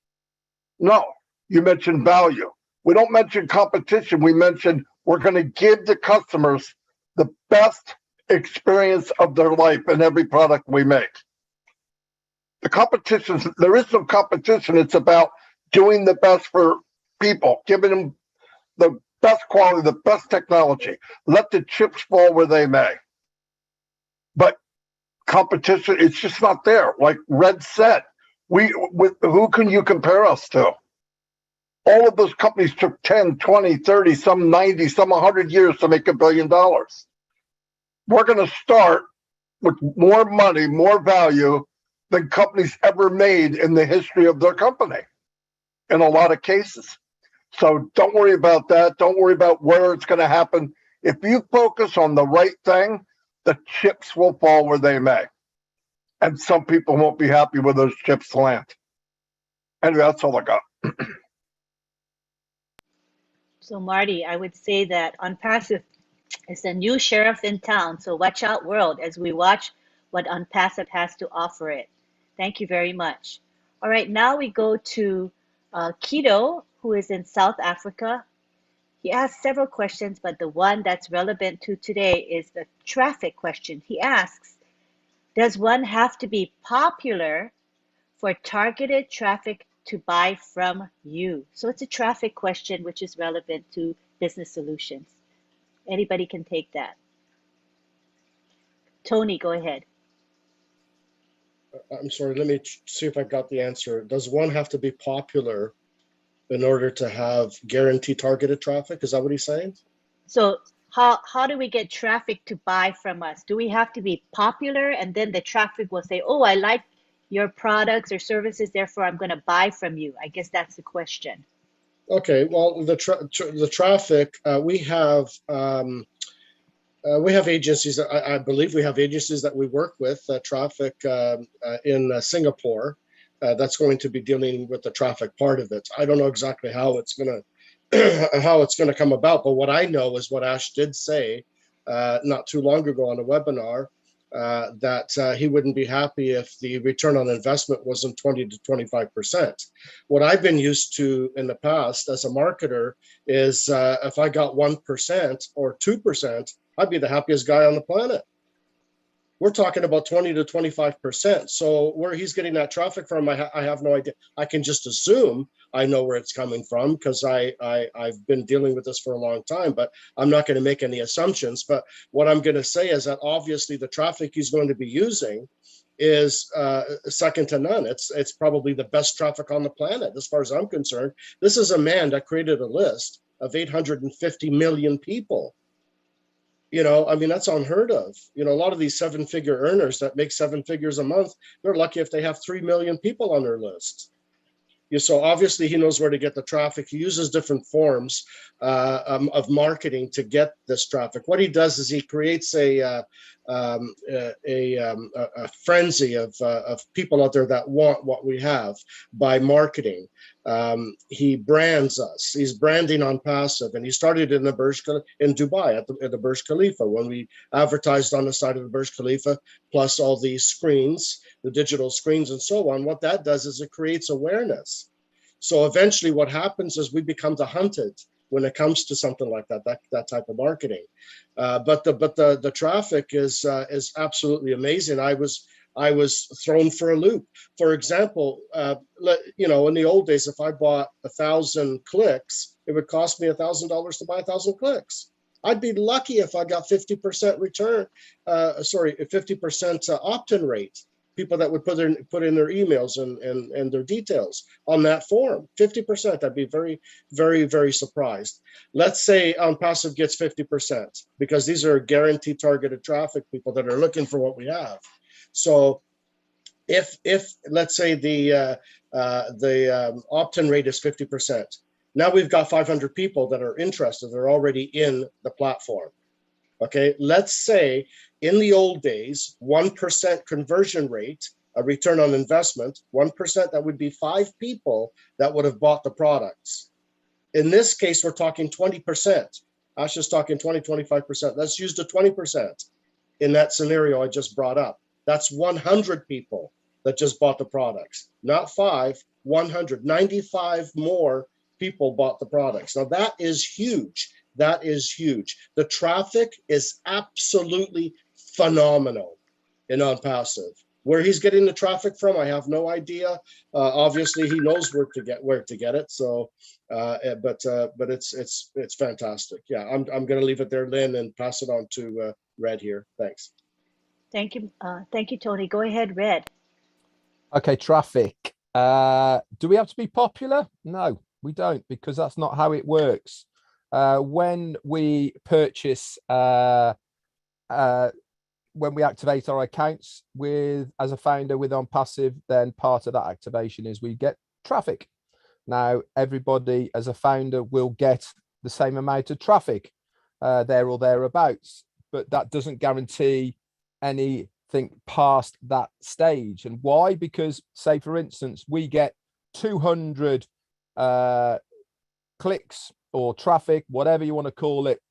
No. You mentioned value. We don't mention competition. We mention we're going to give the customers the best experience of their life in every product we make. The competition, there is no competition. It's about doing the best for people, giving them the best quality, the best technology. Let the chips fall where they may. But competition, it's just not there. Like Red said, who can you compare us to? All of those companies took 10, 20, 30, some 90, some 100 years to make $1 billion. We're going to start with more money, more value than companies ever made in the history of their company, in a lot of cases. So don't worry about that. Don't worry about where it's going to happen. If you focus on the right thing, the chips will fall where they may. And some people won't be happy where those chips land. Anyway, that's all I got. So Marty, I would say that OnPassive is the new sheriff in town. So watch out, world, as we watch what OnPassive has to offer it. Thank you very much. All right, now we go to Kido, who is in South Africa. He asked several questions, but the one that's relevant to today is the traffic question. He asks, does one have to be popular for targeted traffic to buy from you? So it's a traffic question, which is relevant to business solutions. Anybody can take that. Tony, go ahead. I'm sorry, let me see if I got the answer. Does one have to be popular in order to have guaranteed targeted traffic? Is that what he's saying? So how do we get traffic to buy from us? Do we have to be popular and then the traffic will say, oh, I like your products or services, therefore I'm going to buy from you? I guess that's the question. Okay, well, the traffic, we have agencies, I believe we have agencies that we work with, traffic in Singapore, that's going to be dealing with the traffic part of it. I don't know exactly how it's going to come about, but what I know is what Ash did say not too long ago on a webinar, that he wouldn't be happy if the return on investment wasn't 20 to 25%. What I've been used to in the past as a marketer is if I got 1% or 2%, I'd be the happiest guy on the planet. we're talking about 20 to 25%. So where he's getting that traffic from, I have no idea. I can just assume I know where it's coming from because I've been dealing with this for a long time, but I'm not going to make any assumptions. But what I'm going to say is that obviously the traffic he's going to be using is second to none. It's probably the best traffic on the planet as far as I'm concerned. This is a man that created a list of 850 million people. You know, I mean, that's unheard of. You know, a lot of these 7-figure earners that make 7 figures a month, they're lucky if they have 3 million people on their list. Yeah, so obviously he knows where to get the traffic. He uses different forms of marketing to get this traffic. What he does is he creates a frenzy of people out there that want what we have by marketing. He brands us. He's branding on passive, and he started in in Dubai at the Burj Khalifa when we advertised on the side of the Burj Khalifa, plus all these screens, the digital screens and so on. What that does is it creates awareness. So eventually what happens is we become the hunted when it comes to something like that type of marketing. But the traffic is absolutely amazing. I was thrown for a loop. For example, you know, in the old days, if I bought 1,000 clicks, it would cost me $1,000 to buy 1,000 clicks. I'd be lucky if I got 50% return, 50% opt-in rate. People that would put in their emails and their details on that form, 50%. I'd be very, very, very surprised. Let's say passive gets 50% because these are guaranteed targeted traffic, people that are looking for what we have. So if let's say the opt-in rate is 50%, now we've got 500 people that are interested. They're already in the platform. Okay, let's say in the old days, 1% conversion rate, a return on investment, 1%, that would be 5 people that would have bought the products. In this case, we're talking 20%. Asha's talking 20, 25%. Let's use the 20% in that scenario I just brought up. That's 100 people that just bought the products. Not 5, 100, 95 more people bought the products. Now that is huge. That is huge. The traffic is absolutely phenomenal in on-passive. Where he's getting the traffic from, I have no idea. Obviously, he knows where to get it. So, but it's fantastic. Yeah, I'm going to leave it there, Lynn, and pass it on to Red here. Thanks. Thank you, Tony. Go ahead, Red. Okay, traffic. Do we have to be popular? No, we don't, because that's not how it works. When we purchase, when we activate our accounts as a founder with OnPassive, then part of that activation is we get traffic. Now, everybody as a founder will get the same amount of traffic there or thereabouts, but that doesn't guarantee anything past that stage. And why? Because, say, for instance, we get 200 clicks or traffic, whatever you want to call it,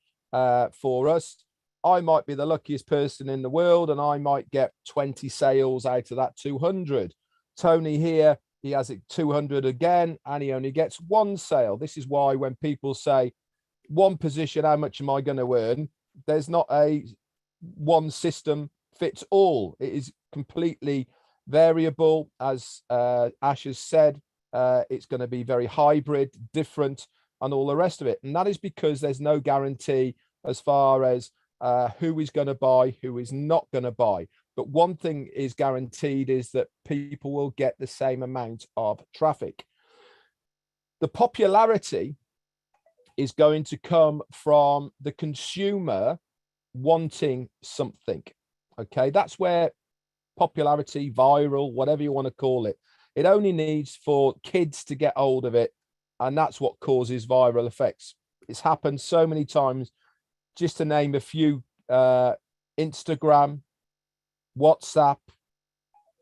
for us. I might be the luckiest person in the world and I might get 20 sales out of that 200. Tony here, he has it 200 again and he only gets 1 sale. This is why when people say one position, how much am I going to earn? There's not a one system fits all. It is completely variable. As Ash has said, it's going to be very hybrid, different, and all the rest of it. And that is because there's no guarantee as far as who is going to buy, who is not going to buy. But one thing is guaranteed is that people will get the same amount of traffic. The popularity is going to come from the consumer wanting something. Okay, that's where popularity, viral, whatever you want to call it, it only needs for kids to get hold of it. And that's what causes viral effects. It's happened so many times. Just to name a few, Instagram, WhatsApp,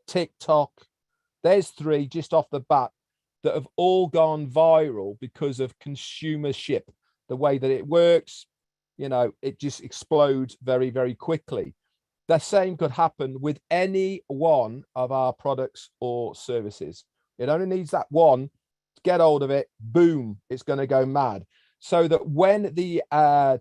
TikTok, there's 3 just off the bat that have all gone viral because of consumership. The way that it works, you know, it just explodes very, very quickly. The same could happen with any one of our products or services. It only needs that one to get hold of it, boom, it's going to go mad. So that when the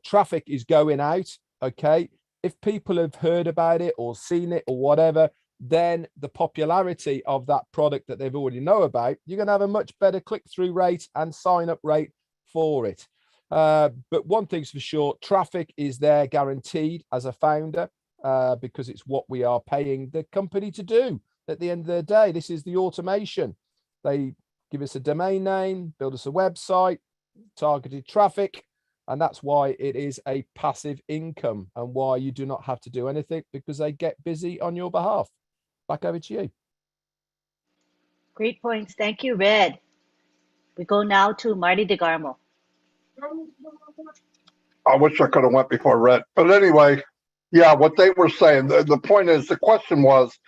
traffic is going out, okay, if people have heard about it or seen it or whatever, then the popularity of that product that they've already know about, you're going to have a much better click-through rate and sign-up rate for it. But one thing's for sure, traffic is there guaranteed as a founder, because it's what we are paying the company to do at the end of the day. This is the automation. They give us a domain name, build us a website, targeted traffic, and that's why it is a passive income and why you do not have to do anything, because they get busy on your behalf. Back over to you. Great points. Thank you, Red. We go now to Marty DeGarmo. I wish I could have went before Red. But anyway, yeah, what they were saying, the point is, the question was,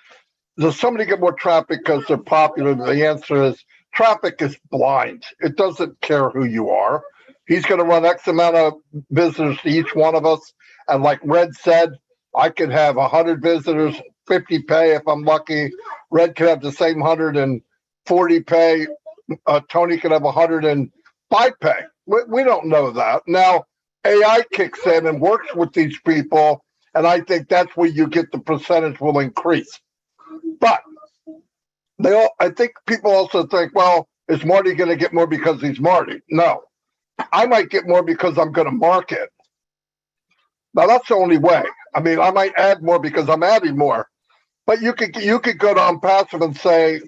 does somebody get more traffic because they're popular? The answer is traffic is blind. It doesn't care who you are. He's going to run X amount of visitors to each one of us. And like Red said, I could have 100 visitors, 50 pay if I'm lucky. Red could have the same 140 pay. Tony could have 105 pay. We don't know that. Now, AI kicks in and works with these people, and I think that's where you get the percentage will increase. But I think people also think, well, is Marty going to get more because he's Marty? No. I might get more because I'm going to market. Now, that's the only way. I mean, I might add more because I'm adding more. But you could go to OnPassive and say,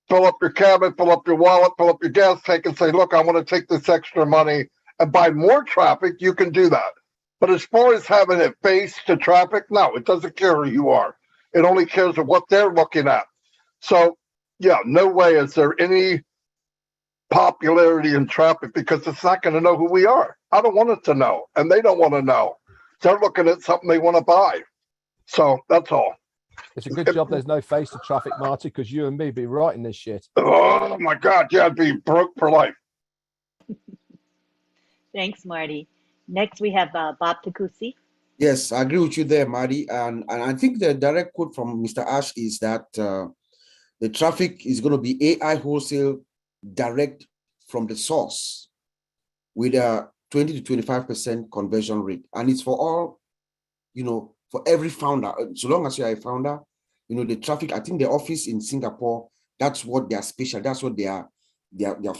fill up your cabin, fill up your wallet, fill up your gas tank, and say, look, I want to take this extra money and buy more traffic. You can do that. But as far as having it face to traffic, no, it doesn't care who you are. It only cares what they're looking at. So, yeah, no way is there any popularity in traffic, because it's not going to know who we are. I don't want it to know, and they don't want to know. They're looking at something they want to buy. So that's all. It's a good job there's no face to traffic, Marty, because you and me be writing this shit. Oh my God, yeah, I'd be broke for life. Thanks, Marty. Next, we have Bob Takusi. Yes, I agree with you there, Marty. And I think the direct quote from Mr. Ash is that the traffic is going to be AI wholesale direct from the source with a 20 to 25% conversion rate. And it's for all, for every founder. So long as you're a founder, the traffic, I think the office in Singapore, that's what they are special. That's what they are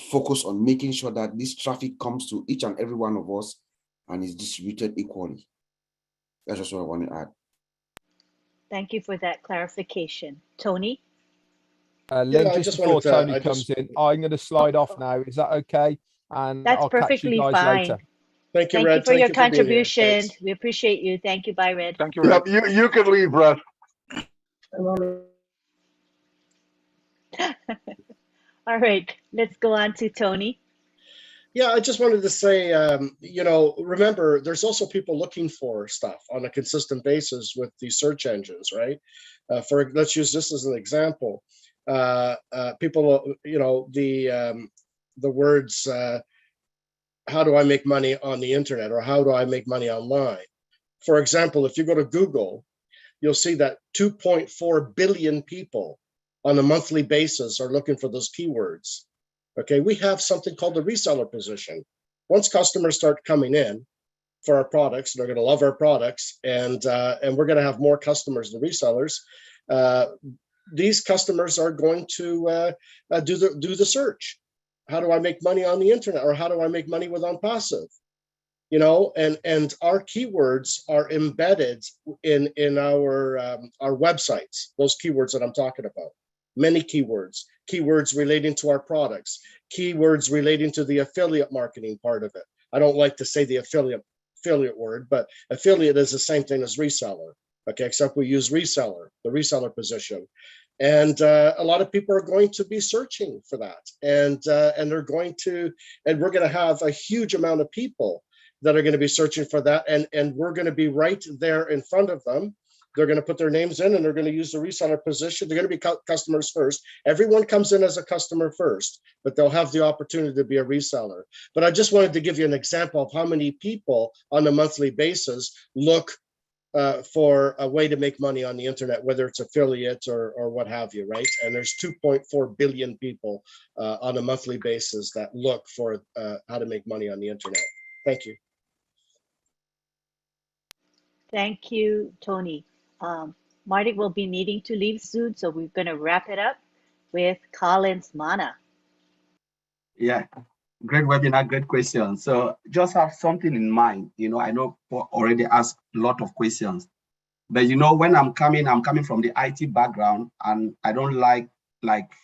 focused on, making sure that this traffic comes to each and every one of us and is distributed equally. That's just what I want to add. Thank you for that clarification. Tony? Lynn, just before Tony comes in, I'm going to slide off now. Is that okay? And that's I'll perfectly catch you guys fine. later. Thank you, Red. Thank you for your contribution. We appreciate you. Thank you. Bye, Red. Thank you, Red. Yep, you can leave, Red. All right, let's go on to Tony. Yeah, I just wanted to say, remember, there's also people looking for stuff on a consistent basis with these search engines, right? Let's use this as an example. People, the words, how do I make money on the internet, or how do I make money online? For example, if you go to Google, you'll see that 2.4 billion people on a monthly basis are looking for those keywords. Okay, we have something called the reseller position. Once customers start coming in for our products, they're going to love our products, and we're going to have more customers than resellers. These customers are going to do the search. How do I make money on the internet, or how do I make money with OnPassive? And our keywords are embedded in our websites. Those keywords that I'm talking about. Many keywords relating to our products, keywords relating to the affiliate marketing part of it. I don't like to say the affiliate word, but affiliate is the same thing as reseller. Okay, except we use reseller, the reseller position. And a lot of people are going to be searching for that. And we're going to have a huge amount of people that are going to be searching for that. And we're going to be right there in front of them. They're going to put their names in, and they're going to use the reseller position. They're going to be customers first. Everyone comes in as a customer first, but they'll have the opportunity to be a reseller. But I just wanted to give you an example of how many people on a monthly basis look for a way to make money on the internet, whether it's affiliate or what have you, right? And there's 2.4 billion people on a monthly basis that look for how to make money on the internet. Thank you. Thank you, Tony. Marty will be needing to leave soon, so we're going to wrap it up with Collins Mana. Yeah, great webinar, great question. So just have something in mind. You know, I know Paul already asked a lot of questions, but you know, when I'm coming from the IT background, and I don't like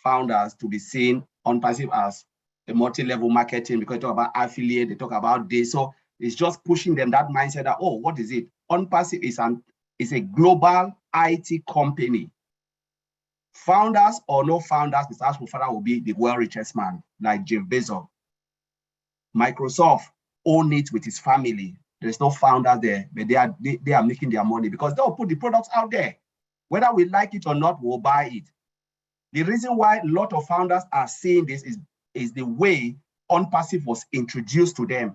founders to be seen on passive as a multi-level marketing, because they talk about affiliate, they talk about this. So it's just pushing them that mindset that, oh, what is it? On passive is a global IT company. Founders or no founders, Mr. Ashford will be the world richest man, like Jeff Bezos. Microsoft own it with his family. There's no founder there, but they are making their money because they'll put the products out there. Whether we like it or not, we'll buy it. The reason why a lot of founders are seeing this is the way OnPassive was introduced to them.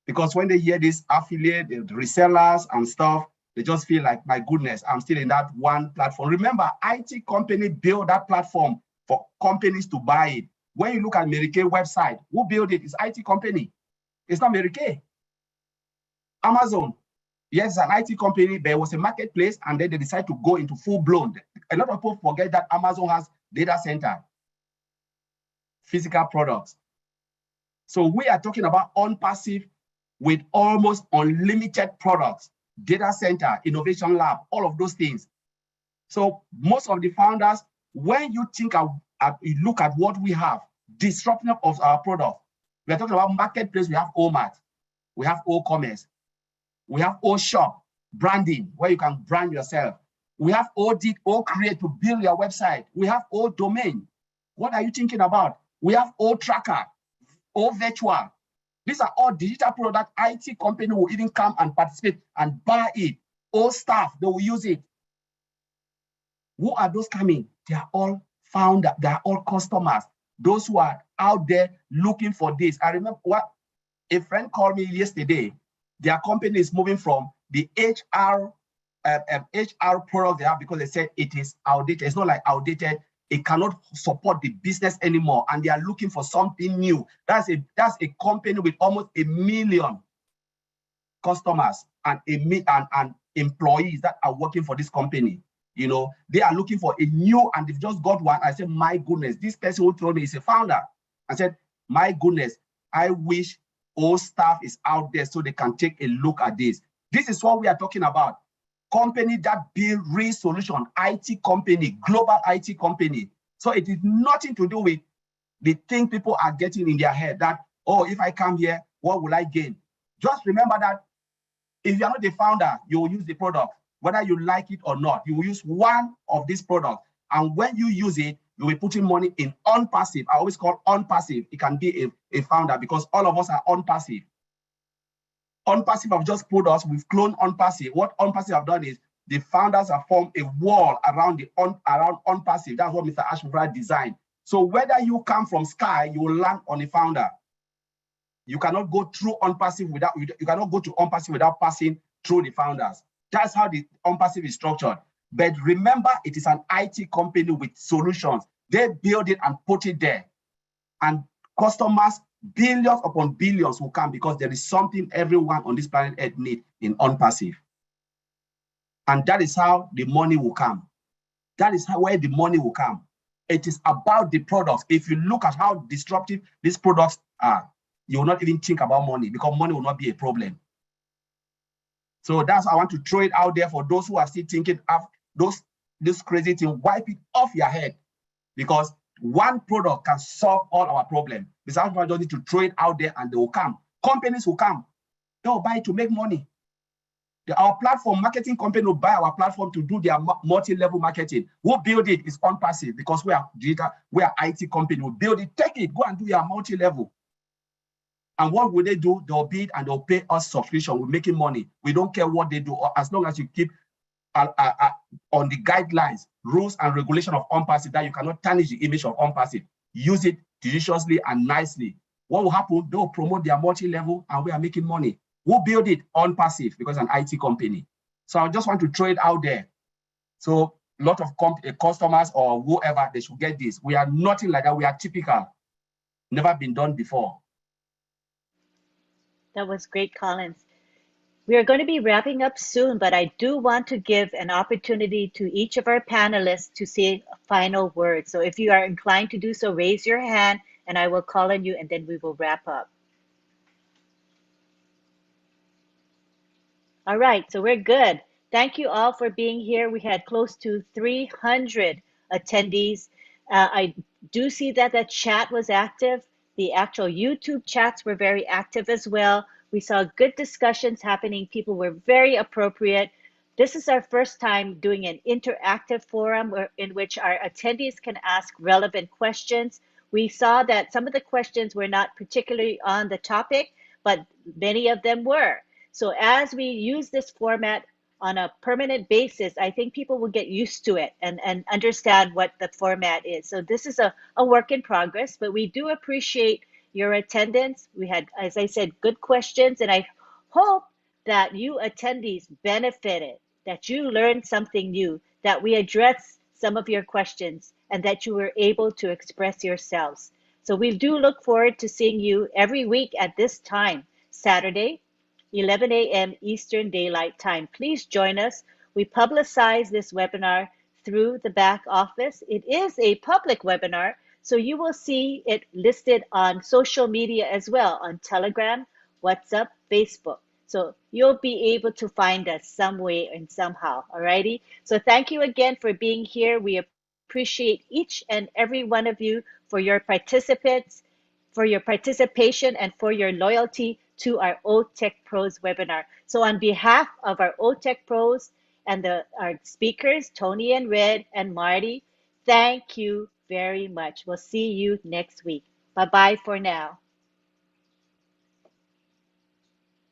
Because when they hear this affiliate, the resellers and stuff, they just feel like, my goodness, I'm still in that one platform. Remember, IT company built that platform for companies to buy it. When you look at Mary Kay website, who built it? It's IT company. It's not Mary Kay. Amazon, yes, it's an IT company, but it was a marketplace, and then they decided to go into full-blown. A lot of people forget that Amazon has data center, physical products. So we are talking about OnPassive with almost unlimited products, data center, innovation lab, all of those things. So most of the founders, when you think you look at what we have, disruption of our product, we are talking about marketplace. We have OMAT, we have O-commerce, we have O-shop, branding, where you can brand yourself. We have O-create to build your website. We have O-domain. What are you thinking about? We have O-tracker, O-virtual. These are all digital products. IT company will even come and participate and buy it. O-staff, they will use it. Who are those coming? They are all founders. They are all customers. Those who are out there looking for this. I remember what a friend called me yesterday. Their company is moving from the HR product they have because they said it is outdated. It's not like outdated. It cannot support the business anymore, and they are looking for something new. That's a company with almost 1 million customers and employees that are working for this company. You know, they are looking for a new, and they've just got one. I said, my goodness, this person who told me is a founder. I said, my goodness, I wish all staff is out there so they can take a look at this. This is what we are talking about. Company that build real solution, IT company, global IT company. So it is nothing to do with the thing people are getting in their head that, oh, if I come here, what will I gain? Just remember that if you're not the founder, you will use the product. Whether you like it or not, you will use one of these products. And when you use it, you'll be putting money in OnPassive. I always call OnPassive. It can be a founder because all of us are OnPassive. OnPassive have just put us, we've cloned OnPassive. What OnPassive have done is the founders have formed a wall around OnPassive. That's what Mr. Ashford designed. So whether you come from Sky, you will land on a founder. You cannot go through OnPassive without, you cannot go to OnPassive without passing through the founders. That's how the OnPassive is structured. But remember, it is an IT company with solutions. They build it and put it there. And customers, billions upon billions will come because there is something everyone on this planet Earth needs in OnPassive. And that is how the money will come. That is where the money will come. It is about the products. If you look at how disruptive these products are, you will not even think about money because money will not be a problem. So that's I want to throw it out there for those who are still thinking of this crazy thing. Wipe it off your head because one product can solve all our problems. Besides, we don't need to throw it out there and they will come. Companies will come. They will buy it to make money. Our platform marketing company will buy our platform to do their multi-level marketing. Who build it is OnPassive because we are digital, we are IT company. We build it, take it, go and do your multi-level. And what will they do? They'll bid and they'll pay us subscription. We're making money. We don't care what they do, as long as you keep on the guidelines, rules, and regulation of OnPassive, that you cannot tarnish the image of OnPassive. Use it judiciously and nicely. What will happen? They'll promote their multi-level and we are making money. We'll build it OnPassive because it's an IT company. So I just want to throw it out there. So a lot of customers or whoever, they should get this. We are nothing like that. We are typical. Never been done before. That was great, Collins. We are going to be wrapping up soon, but I do want to give an opportunity to each of our panelists to say a final word. So if you are inclined to do so, raise your hand and I will call on you and then we will wrap up. All right, so we're good. Thank you all for being here. We had close to 300 attendees. I do see that the chat was active. The actual YouTube chats were very active as well. We saw good discussions happening. People were very appropriate. This is our first time doing an interactive forum in which our attendees can ask relevant questions. We saw that some of the questions were not particularly on the topic, but many of them were. So as we use this format on a permanent basis, I think people will get used to it and understand what the format is. So this is a work in progress, but we do appreciate your attendance. We had, as I said, good questions, and I hope that you attendees benefited, that you learned something new, that we addressed some of your questions, and that you were able to express yourselves. So we do look forward to seeing you every week at this time, Saturday, 11 a.m. Eastern Daylight Time. Please join us. We publicize this webinar through the back office. It is a public webinar, so you will see it listed on social media as well, on Telegram, WhatsApp, Facebook. So you'll be able to find us some way and somehow, all righty? So thank you again for being here. We appreciate each and every one of you for your participation and for your loyalty to our OTECH Pros webinar. So on behalf of our OTECH Pros and our speakers, Tony and Red and Marty, thank you very much. We'll see you next week. Bye-bye for now.